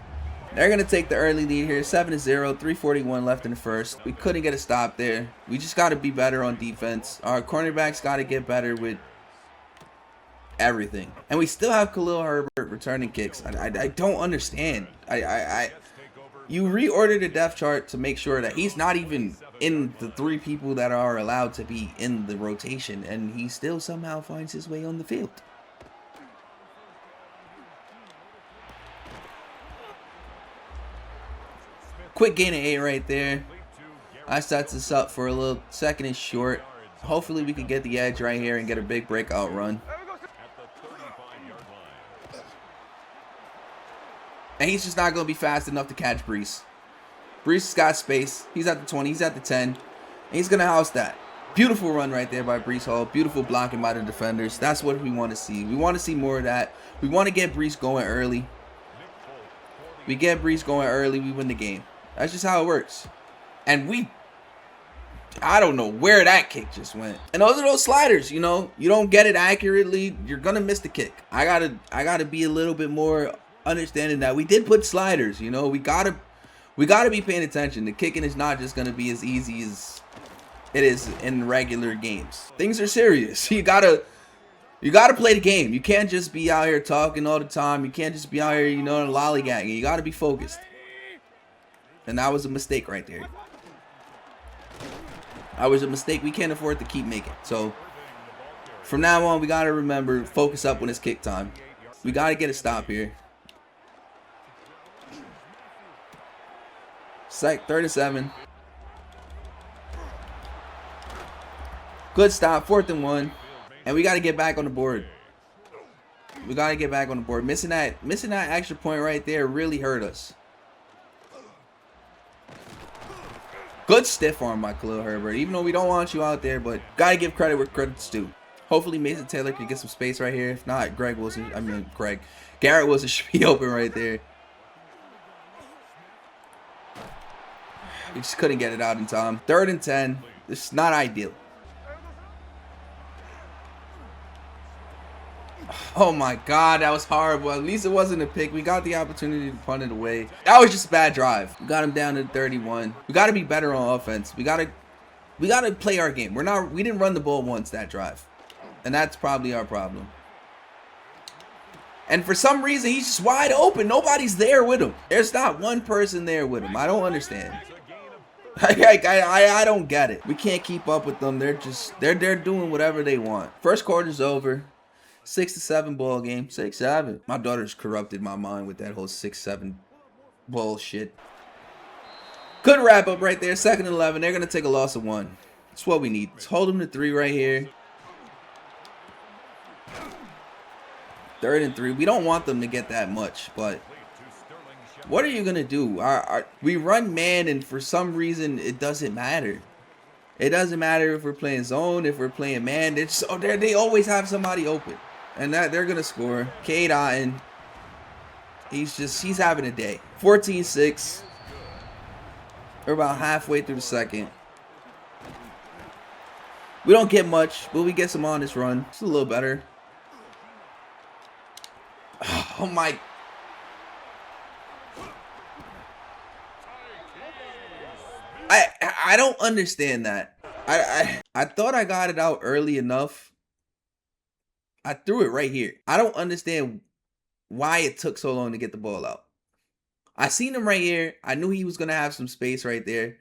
Speaker 1: They're going to take the early lead here. 7-0, 3:41 left in the first. We couldn't get a stop there. We just got to be better on defense. Our cornerbacks got to get better with everything. And we still have Khalil Herbert returning kicks. I don't understand. You reordered the depth chart to make sure that he's not even in the 3 people that are allowed to be in the rotation. And he still somehow finds his way on the field. Quick gain of 8 right there. That sets us up for a little 2nd and short. Hopefully we can get the edge right here and get a big breakout run. And he's just not going to be fast enough to catch Brees. Brees has got space. He's at the 20. He's at the 10. And he's going to house that. Beautiful run right there by Brees Hall. Beautiful blocking by the defenders. That's what we want to see. We want to see more of that. We want to get Brees going early. We get Brees going early, we win the game. That's just how it works. And I don't know where that kick just went. And those are those sliders, you know. You don't get it accurately, you're gonna miss the kick. I gotta be a little bit more understanding that we did put sliders, you know. We gotta be paying attention. The kicking is not just gonna be as easy as it is in regular games. Things are serious. You gotta play the game. You can't just be out here talking all the time. You can't just be out here, you know, lollygagging. You gotta be focused. And that was a mistake right there. That was a mistake we can't afford to keep making. So from now on, we got to remember, focus up when it's kick time. We got to get a stop here. 3rd and 7. Good stop. 4th and 1. And we got to get back on the board. We gotta get back on the board. Missing that extra point right there really hurt us. Good stiff arm by Khalil Herbert. Even though we don't want you out there, but gotta give credit where credit's due. Hopefully Mason Taylor can get some space right here. If not, Garrett Wilson should be open right there. We just couldn't get it out in time. 3rd and 10. This is not ideal. Oh my God, that was horrible. At least it wasn't a pick. We got the opportunity to punt it away. That was just a bad drive. We got him down to 31. We got to be better on offense. We got to play our game. We didn't run the ball once that drive. And that's probably our problem. And for some reason, he's just wide open. Nobody's there with him. There's not one person there with him. I don't understand. I don't get it. We can't keep up with them. They're doing whatever they want. First quarter's over. 6-7 ball game. 6-7. My daughter's corrupted my mind with that whole 6-7 bullshit. Good wrap up right there. 2nd and 11. They're gonna take a loss of 1. That's what we need. Let's hold them to 3 right here. 3rd and 3. We don't want them to get that much, but what are you gonna do? We run man, and for some reason it doesn't matter. It doesn't matter if we're playing zone, if we're playing man. They always have somebody open, and that they're gonna score. Cade Otton, he's having a day. 14-6. We're about halfway through the second. We don't get much, but we get some on this run. It's a little better. Oh my. I don't understand that. I thought I got it out early enough. I threw it right here. I don't understand why it took so long to get the ball out. I seen him right here. I knew he was going to have some space right there.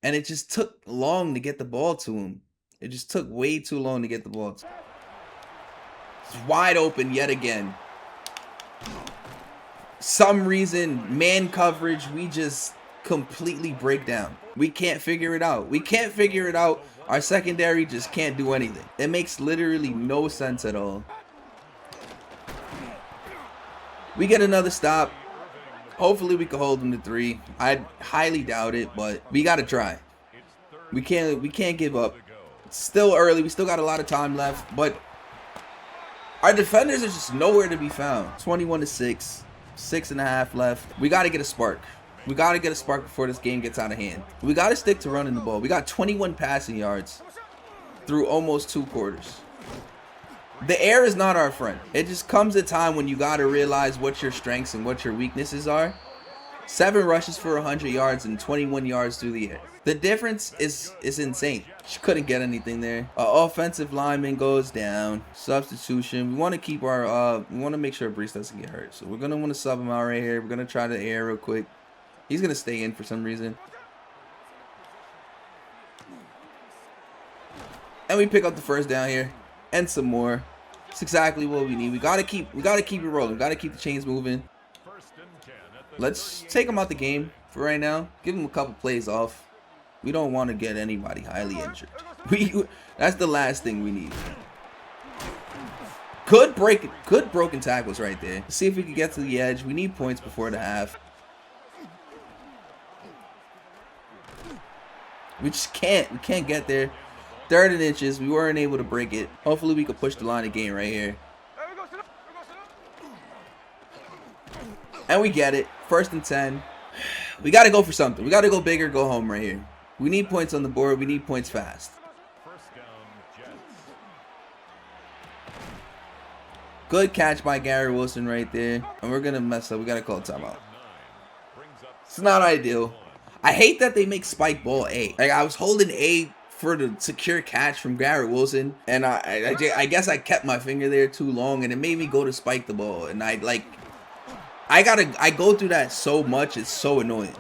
Speaker 1: And it just took long to get the ball to him. It just took way too long to get the ball to him. It's wide open yet again. Some reason, man coverage, we just completely break down. We can't figure it out. We can't figure it out. Our secondary just can't do anything. It makes literally no sense at all. We get another stop. Hopefully we can hold them to 3. I highly doubt it, but we gotta try. We can't give up. It's still early. We still got a lot of time left, but our defenders are just nowhere to be found. 21-6. 6.5 left. We gotta get a spark. We got to get a spark before this game gets out of hand. We got to stick to running the ball. We got 21 passing yards through almost 2 quarters. The air is not our friend. It just comes a time when you got to realize what your strengths and what your weaknesses are. 7 rushes for 100 yards and 21 yards through the air. The difference is insane. She couldn't get anything there. Our offensive lineman goes down. Substitution. We want to keep our, we want to make sure Brees doesn't get hurt. So we're going to want to sub him out right here. We're going to try the air real quick. He's going to stay in for some reason. And we pick up the first down here. And some more. It's exactly what we need. We gotta keep it rolling. We gotta keep the chains moving. Let's take him out the game for right now. Give him a couple plays off. We don't want to get anybody highly injured. That's the last thing we need. Good broken tackles right there. Let's see if we can get to the edge. We need points before the half. We just can't. We can't get there. 3rd and inches. We weren't able to break it. Hopefully we can push the line of game right here. And we get it. 1st and 10. We got to go for something. We got to go big or go home right here. We need points on the board. We need points fast. Good catch by Garrett Wilson right there. And we're going to mess up. We got to call a timeout. It's not ideal. I hate that they make spike ball A. Like, I was holding A for the secure catch from Garrett Wilson, and I guess I kept my finger there too long, and it made me go to spike the ball. And I go through that so much. It's so annoying.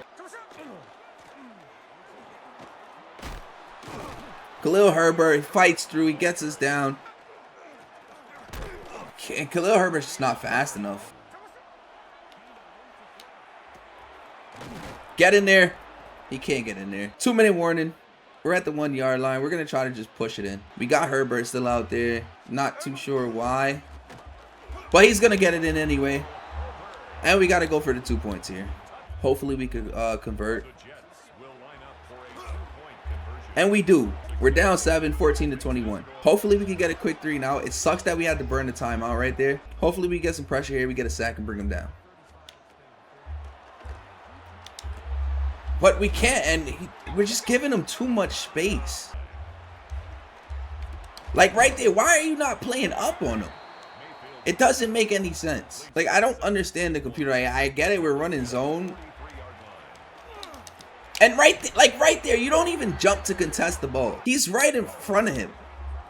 Speaker 1: Khalil Herbert fights through. He gets us down. And Khalil Herbert's just not fast enough. Get in there. He can't get in there. 2-minute warning. We're at the 1-yard line. We're going to try to just push it in. We got Herbert still out there. Not too sure why. But he's going to get it in anyway. And we got to go for the 2 points here. Hopefully we could convert. And we do. We're down 7, 14-21. Hopefully we can get a quick 3 now. It sucks that we had to burn the timeout right there. Hopefully we get some pressure here. We get a sack and bring him down. But we can't, and we're just giving him too much space. Like right there, why are you not playing up on him? It doesn't make any sense. Like, I don't understand the computer. I get it, we're running zone. And right there, you don't even jump to contest the ball. He's right in front of him.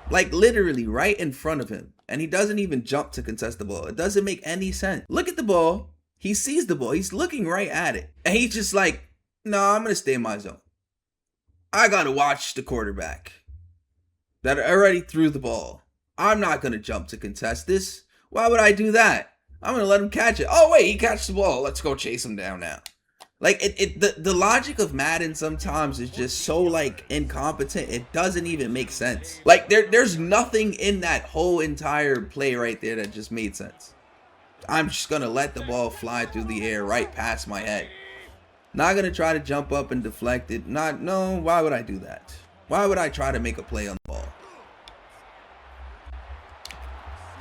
Speaker 1: Like, literally right in front of him. And he doesn't even jump to contest the ball. It doesn't make any sense. Look at the ball. He sees the ball. He's looking right at it. And he's just like, no, I'm going to stay in my zone. I got to watch the quarterback that already threw the ball. I'm not going to jump to contest this. Why would I do that? I'm going to let him catch it. Oh, wait, he catches the ball. Let's go chase him down now. Like, the logic of Madden sometimes is just so, like, incompetent. It doesn't even make sense. Like, there's nothing in that whole entire play right there that just made sense. I'm just going to let the ball fly through the air right past my head. Not going to try to jump up and deflect it. No, why would I do that? Why would I try to make a play on the ball?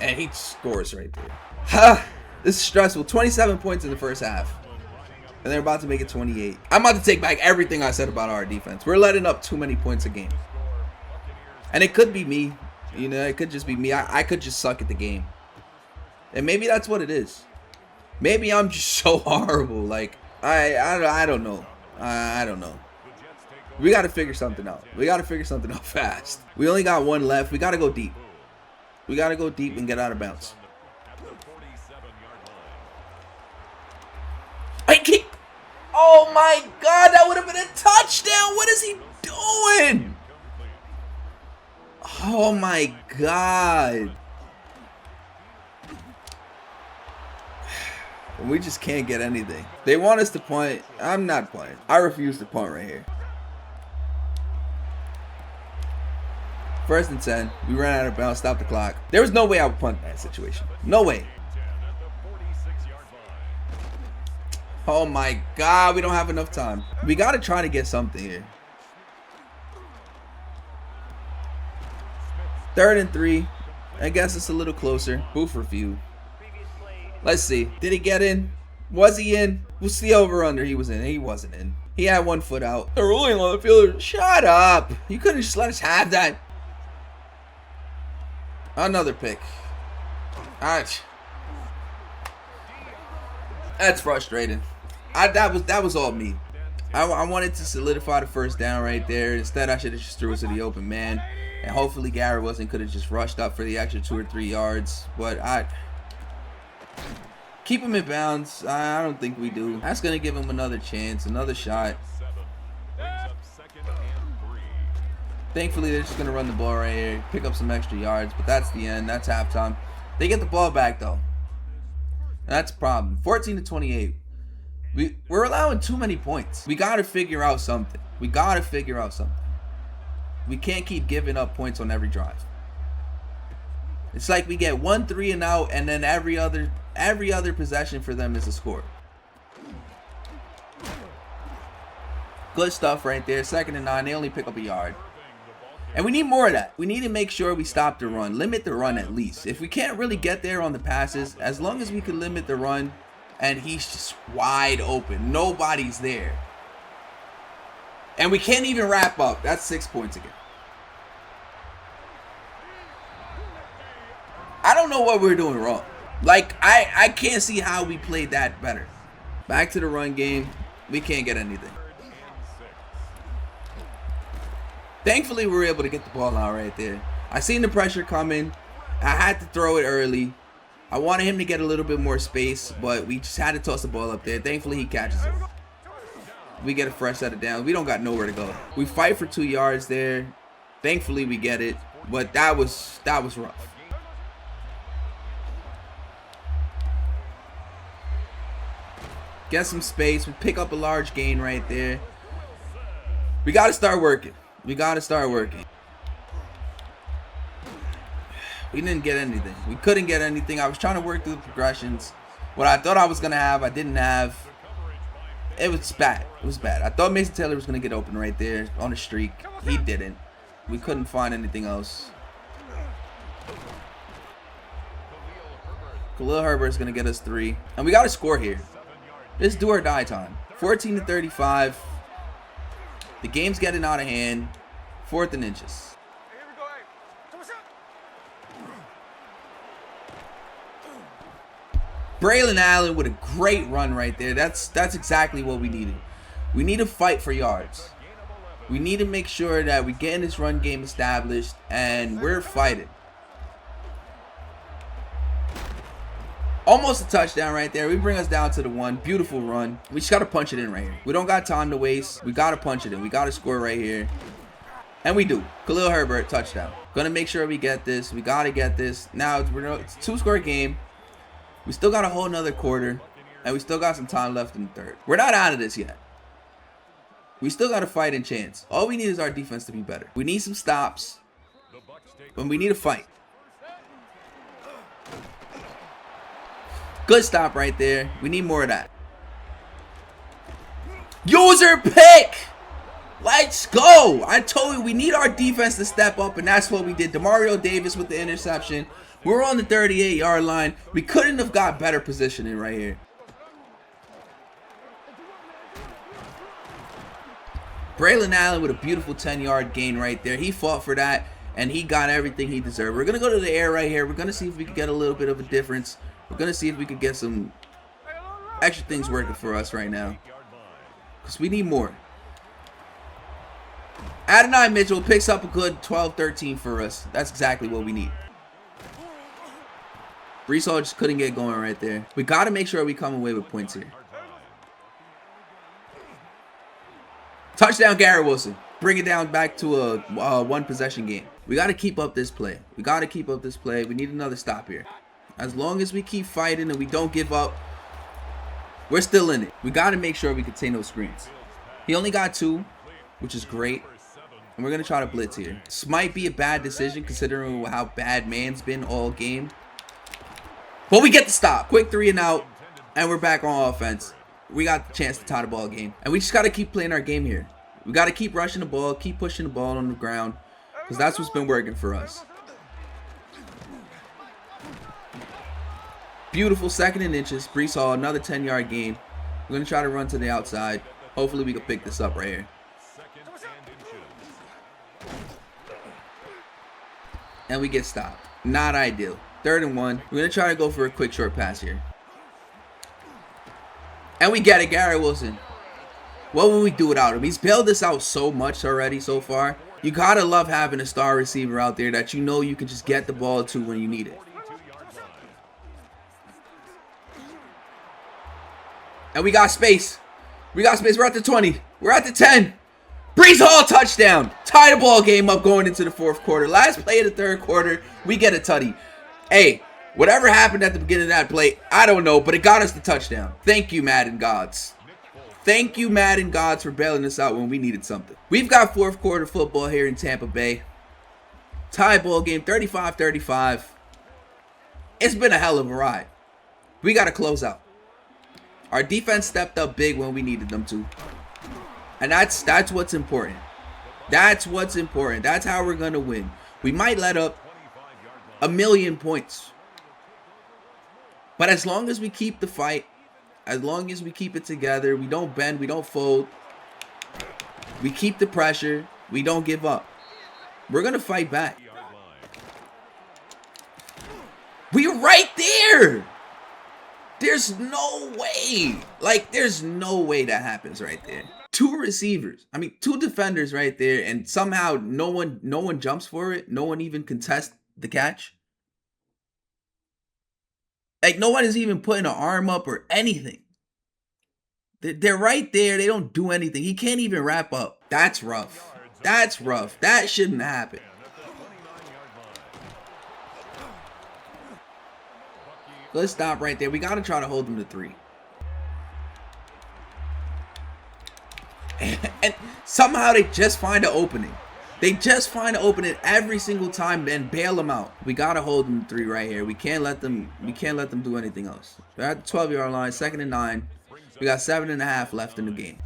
Speaker 1: And he scores right there. Ha! This is stressful. 27 points in the first half. And they're about to make it 28. I'm about to take back everything I said about our defense. We're letting up too many points a game. And it could be me. You know, it could just be me. I could just suck at the game. And maybe that's what it is. Maybe I'm just so horrible. Like, I don't know. I don't know. We got to figure something out. We got to figure something out fast. We only got one left. We got to go deep. We got to go deep and get out of bounds. Oh my God, that would have been a touchdown. What is he doing? Oh my God. We just can't get anything. They want us to punt. I'm not punting. I refuse to punt right here. 1st and 10. We ran out of bounds. Stop the clock. There was no way I would punt in that situation. No way. Oh my God, we don't have enough time. We got to try to get something here. 3rd and 3. I guess it's a little closer. Booth review. Let's see. Did he get in? Was he in? What's the over-under? He was in. He wasn't in. He had 1 foot out. The ruling on the field. Shut up. You couldn't just let us have that. Another pick. Ouch. That's frustrating. That was all me. I wanted to solidify the 1st down right there. Instead, I should have just threw it to the open man. And hopefully Garrett could have just rushed up for the extra 2 or 3 yards. But I keep him in bounds. I don't think we do. That's going to give him another chance, another shot. Thankfully, they're just going to run the ball right here, pick up some extra yards. But that's the end. That's halftime. They get the ball back, though. That's a problem. 14-28. We're allowing too many points. We got to figure out something. We got to figure out something. We can't keep giving up points on every drive. It's like we get 1 3 and out, and then every other possession for them is a score. Good stuff right there. 2nd and 9. They only pick up a yard. And we need more of that. We need to make sure we stop the run. Limit the run at least. If we can't really get there on the passes, as long as we can limit the run, and he's just wide open. Nobody's there. And we can't even wrap up. That's 6 points again. I don't know what we're doing wrong. Like, I can't see how we played that better. Back to the run game. We can't get anything. Thankfully, we were able to get the ball out right there. I seen the pressure coming. I had to throw it early. I wanted him to get a little bit more space, but we just had to toss the ball up there. Thankfully, he catches it. We get a fresh set of downs. We don't got nowhere to go. We fight for 2 yards there. Thankfully, we get it, but that was rough. Get some space. We pick up a large gain right there. We got to start working. We got to start working. We didn't get anything. We couldn't get anything. I was trying to work through the progressions. What I thought I was going to have, I didn't have. It was bad. It was bad. I thought Mason Taylor was going to get open right there on the streak. He didn't. We couldn't find anything else. Khalil Herbert's going to get us 3. And we got to score here. This do or die time. 14-35. The game's getting out of hand. 4th and inches. Braylon Allen with a great run right there. That's exactly what we needed. We need to fight for yards. We need to make sure that we get this run game established and we're fighting. Almost a touchdown right there. We bring us down to the 1. Beautiful run. We just got to punch it in right here. We don't got time to waste. We got to punch it in. We got to score right here. And we do. Khalil Herbert, touchdown. Gonna make sure we get this. We got to get this. Now, it's a 2-score game. We still got a whole nother quarter, and we still got some time left in the 3rd. We're not out of this yet. We still got a fighting chance. All we need is our defense to be better. We need some stops, but we need a fight. Good stop right there. We need more of that. User pick! Let's go! I told you we need our defense to step up, and that's what we did. Demario Davis with the interception. We're on the 38-yard line. We couldn't have got better positioning right here. Braylon Allen with a beautiful 10-yard gain right there. He fought for that, and he got everything he deserved. We're going to go to the air right here. We're going to see if we can get a little bit of a difference. We're going to see if we can get some extra things working for us right now, because we need more. Adonai Mitchell picks up a good 12-13 for us. That's exactly what we need. Brees Hall just couldn't get going right there. We got to make sure we come away with points here. Touchdown, Garrett Wilson. Bring it down back to a 1-possession game. We got to keep up this play. We got to keep up this play. We need another stop here. As long as we keep fighting and we don't give up, we're still in it. We got to make sure we contain those screens. He only got 2, which is great. And we're going to try to blitz here. This might be a bad decision considering how bad man's been all game. But we get the stop. Quick 3 and out. And we're back on offense. We got the chance to tie the ball game. And we just got to keep playing our game here. We got to keep rushing the ball. Keep pushing the ball on the ground. Because that's what's been working for us. Beautiful 2nd and inches. Brees Hall, another 10-yard gain. We're going to try to run to the outside. Hopefully we can pick this up right here. And we get stopped. Not ideal. 3rd and 1. We're going to try to go for a quick short pass here. And we get it, Garrett Wilson. What would we do without him? He's bailed us out so much already so far. You got to love having a star receiver out there that you know you can just get the ball to when you need it. And we got space. We got space. We're at the 20. We're at the 10. Brees Hall touchdown. Tie the ball game up going into the 4th quarter. Last play of the 3rd quarter, we get a tutty. Hey, whatever happened at the beginning of that play, I don't know, but it got us the touchdown. Thank you, Madden gods. Thank you, Madden gods, for bailing us out when we needed something. We've got 4th quarter football here in Tampa Bay. Tie ball game, 35-35. It's been a hell of a ride. We got to close out. Our defense stepped up big when we needed them to. And that's what's important. That's what's important. That's how we're going to win. We might let up 1,000,000 points. But as long as we keep the fight, as long as we keep it together, we don't bend, we don't fold, we keep the pressure, we don't give up, we're going to fight back. We're right there. There's no way. Like, there's no way that happens right there. 2 receivers. I mean, 2 defenders right there, and somehow no one jumps for it. No one even contests the catch. Like, no one is even putting an arm up or anything. They're right there. They don't do anything. He can't even wrap up. That's rough. That's rough. That shouldn't happen. Let's stop right there. We got to try to hold them to 3. And somehow they just find an opening. They just find an opening every single time and bail them out. We gotta hold them 3 right here. We can't let them do anything else. They're at the 12-yard line, 2nd and 9. We got 7.5 left in the game.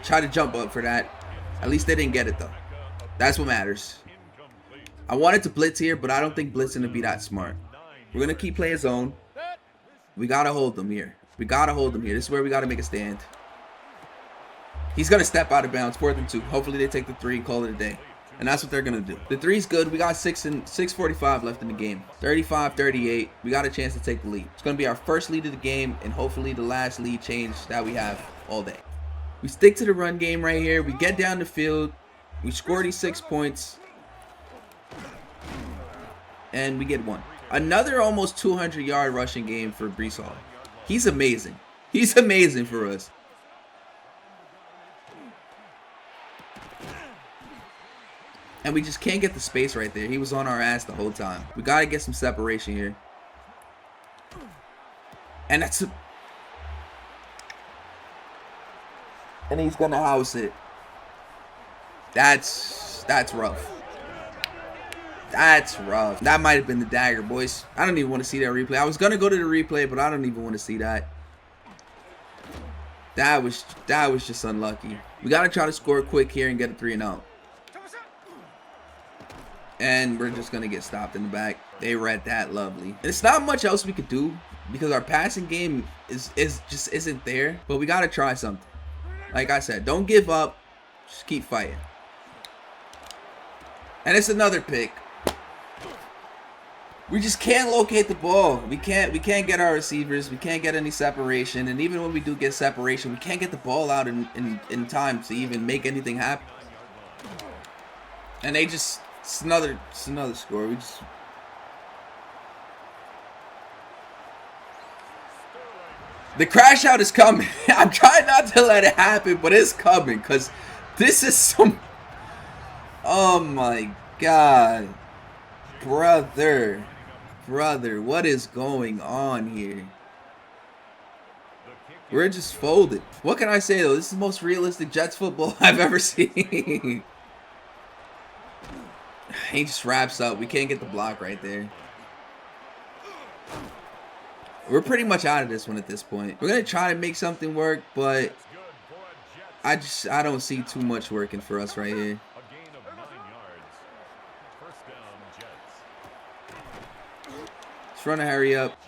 Speaker 1: Try to jump up for that. At least they didn't get it though. That's what matters. I wanted to blitz here, but I don't think blitzing to be that smart. We're gonna keep playing zone. We gotta hold them here. We gotta hold them here. This is where we gotta make a stand. He's gonna step out of bounds. 4th and 2. Hopefully they take the 3 and call it a day. And that's what they're gonna do. The 3's good. We got 6:45 left in the game. 35-38. We got a chance to take the lead. It's gonna be our first lead of the game, and hopefully the last lead change that we have all day. We stick to the run game right here. We get down the field. We score these 6 points. And we get 1. Another almost 200-yard rushing game for Breece Hall. He's amazing. He's amazing for us. And we just can't get the space right there. He was on our ass the whole time. We got to get some separation here. And that's a... And he's going to house it. That's rough. That's rough. That might have been the dagger, boys. I don't even want to see that replay. I was going to go to the replay, but I don't even want to see that. That was just unlucky. We got to try to score quick here and get a 3 and out. And we're just going to get stopped in the back. They read that lovely. And it's not much else we could do because our passing game just isn't there. But we got to try something. Like I said, don't give up. Just keep fighting. And it's another pick. We just can't locate the ball. We can't get our receivers. We can't get any separation. And even when we do get separation, we can't get the ball out in time to even make anything happen. And they just... It's another score. We just... The crash out is coming. I'm trying not to let it happen, but it's coming because this is some... Oh my God. Brother, what is going on here? We're just folded. What can I say though? This is the most realistic Jets football I've ever seen. He just wraps up. We can't get the block right there. We're pretty much out of this one at this point. We're going to try to make something work, but I don't see too much working for us right here. Just run a hurry up.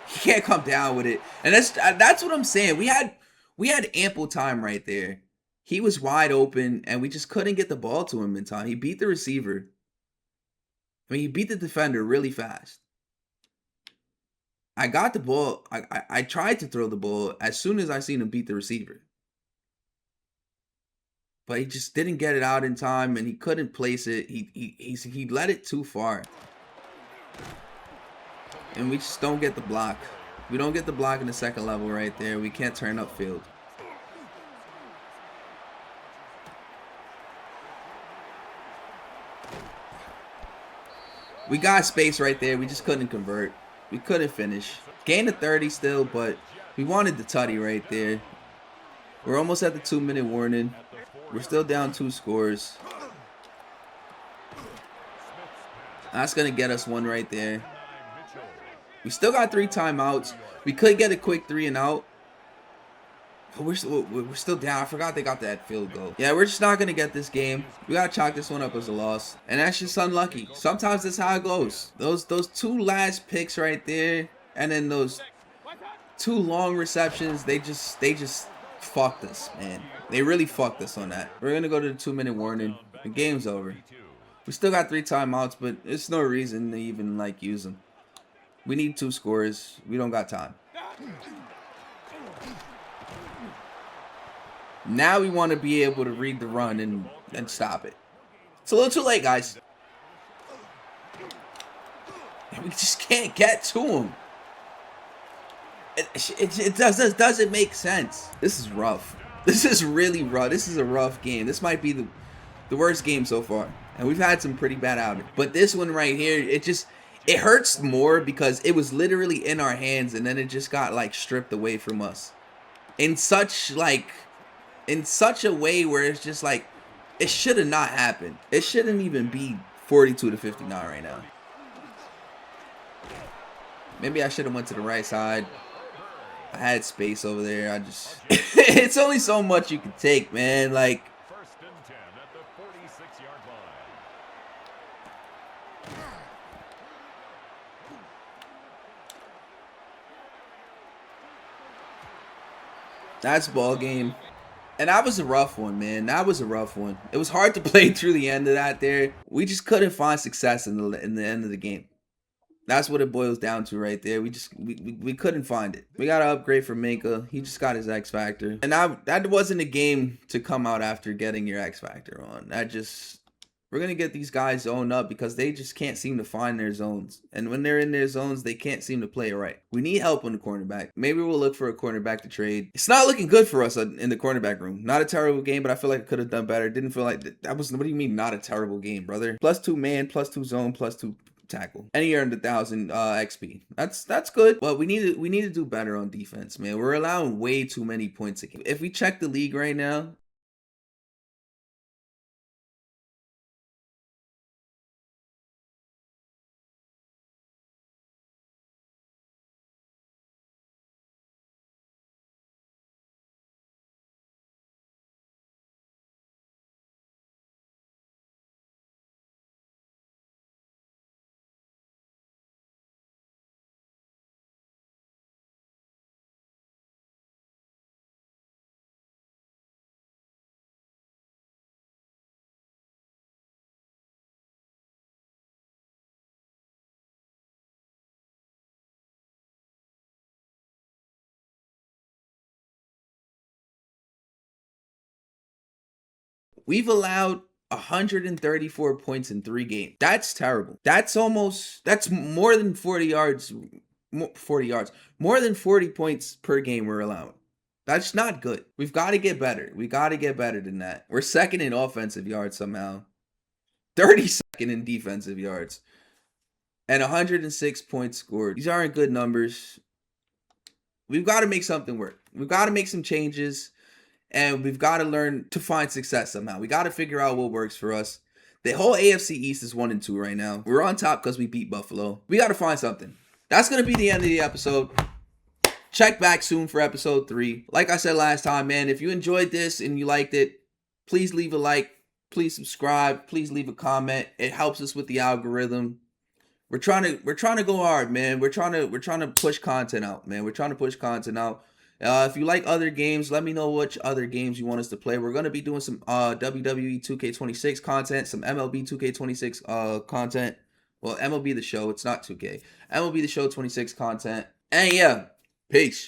Speaker 1: He can't come down with it. And that's what I'm saying. We had ample time right there. He was wide open, and we just couldn't get the ball to him in time. He beat the receiver. I mean, he beat the defender really fast. I got the ball. I tried to throw the ball as soon as I seen him beat the receiver. But he just didn't get it out in time, and he couldn't place it. He let it too far. And we just don't get the block. We don't get the block in the second level right there. We can't turn upfield. We got space right there. We just couldn't convert. We couldn't finish. Gained a 30 still, but we wanted the tutty right there. We're almost at the 2-minute warning. We're still down 2 scores. That's going to get us 1 right there. We still got 3 timeouts. We could get a quick 3 and out. But we're still down. I forgot they got that field goal. Yeah, we're just not going to get this game. We got to chalk this one up as a loss. And that's just unlucky. Sometimes that's how it goes. Those 2 last picks right there. And then those 2 long receptions. They just fucked us, man. They really fucked us on that. We're going to go to the 2-minute warning. The game's over. We still got 3 timeouts, but it's no reason to even, use them. We need 2 scores. We don't got time. Now we want to be able to read the run and stop it. It's a little too late, guys. And we just can't get to him. It doesn't make sense. This is rough. This is really rough. This is a rough game. This might be the worst game so far. And we've had some pretty bad outings. But this one right here, It hurts more because it was literally in our hands and then it just got like stripped away from us in such a way where it's just like it should have not happened. It shouldn't even be 42-59 right now. Maybe I should have went to the right side. I had space over there. I just it's only so much you can take, man. Like
Speaker 2: First and 10 at the 46-yard line.
Speaker 1: that's ball game. And that was a rough one, man. That was a rough one. It was hard to play through the end of that there. We just couldn't find success in the end of the game. That's what it boils down to right there. We couldn't find it. We got to upgrade for Minka. He just got his X Factor. And that wasn't a game to come out after getting your X Factor on. We're going to get these guys zoned up because they just can't seem to find their zones. And when they're in their zones, they can't seem to play it right. We need help on the cornerback. Maybe we'll look for a cornerback to trade. It's not looking good for us in the cornerback room. Not a terrible game, but I feel like I could have done better. Didn't feel like that was, what do you mean not a terrible game, brother? +2 man, +2 zone, +2 tackle, and he earned 1,000 XP. That's good, but we need to do better on defense, man. We're allowing way too many points a game. If we check the league right now, we've allowed 134 points in 3 games. That's terrible. That's more than 40 yards. 40 yards. More than 40 points per game we're allowing. That's not good. We've got to get better. We got to get better than that. We're second in offensive yards somehow. 32nd in defensive yards. And 106 points scored. These aren't good numbers. We've got to make something work. We've got to make some changes. And we've got to learn to find success somehow. We got to figure out what works for us. The whole AFC East is 1-2 right now. We're on top because we beat Buffalo. We got to find something. That's going to be the end of the episode. Check back soon for episode 3. Like I said last time, man, if you enjoyed this and you liked it, please leave a like. Please subscribe. Please leave a comment. It helps us with the algorithm. We're trying to go hard, man. We're trying to push content out, man. We're trying to push content out. If you like other games, let me know which other games you want us to play. We're going to be doing some WWE 2K26 content, some MLB 2K26 content. Well, MLB The Show. It's not 2K. MLB The Show 26 content. And yeah, peace.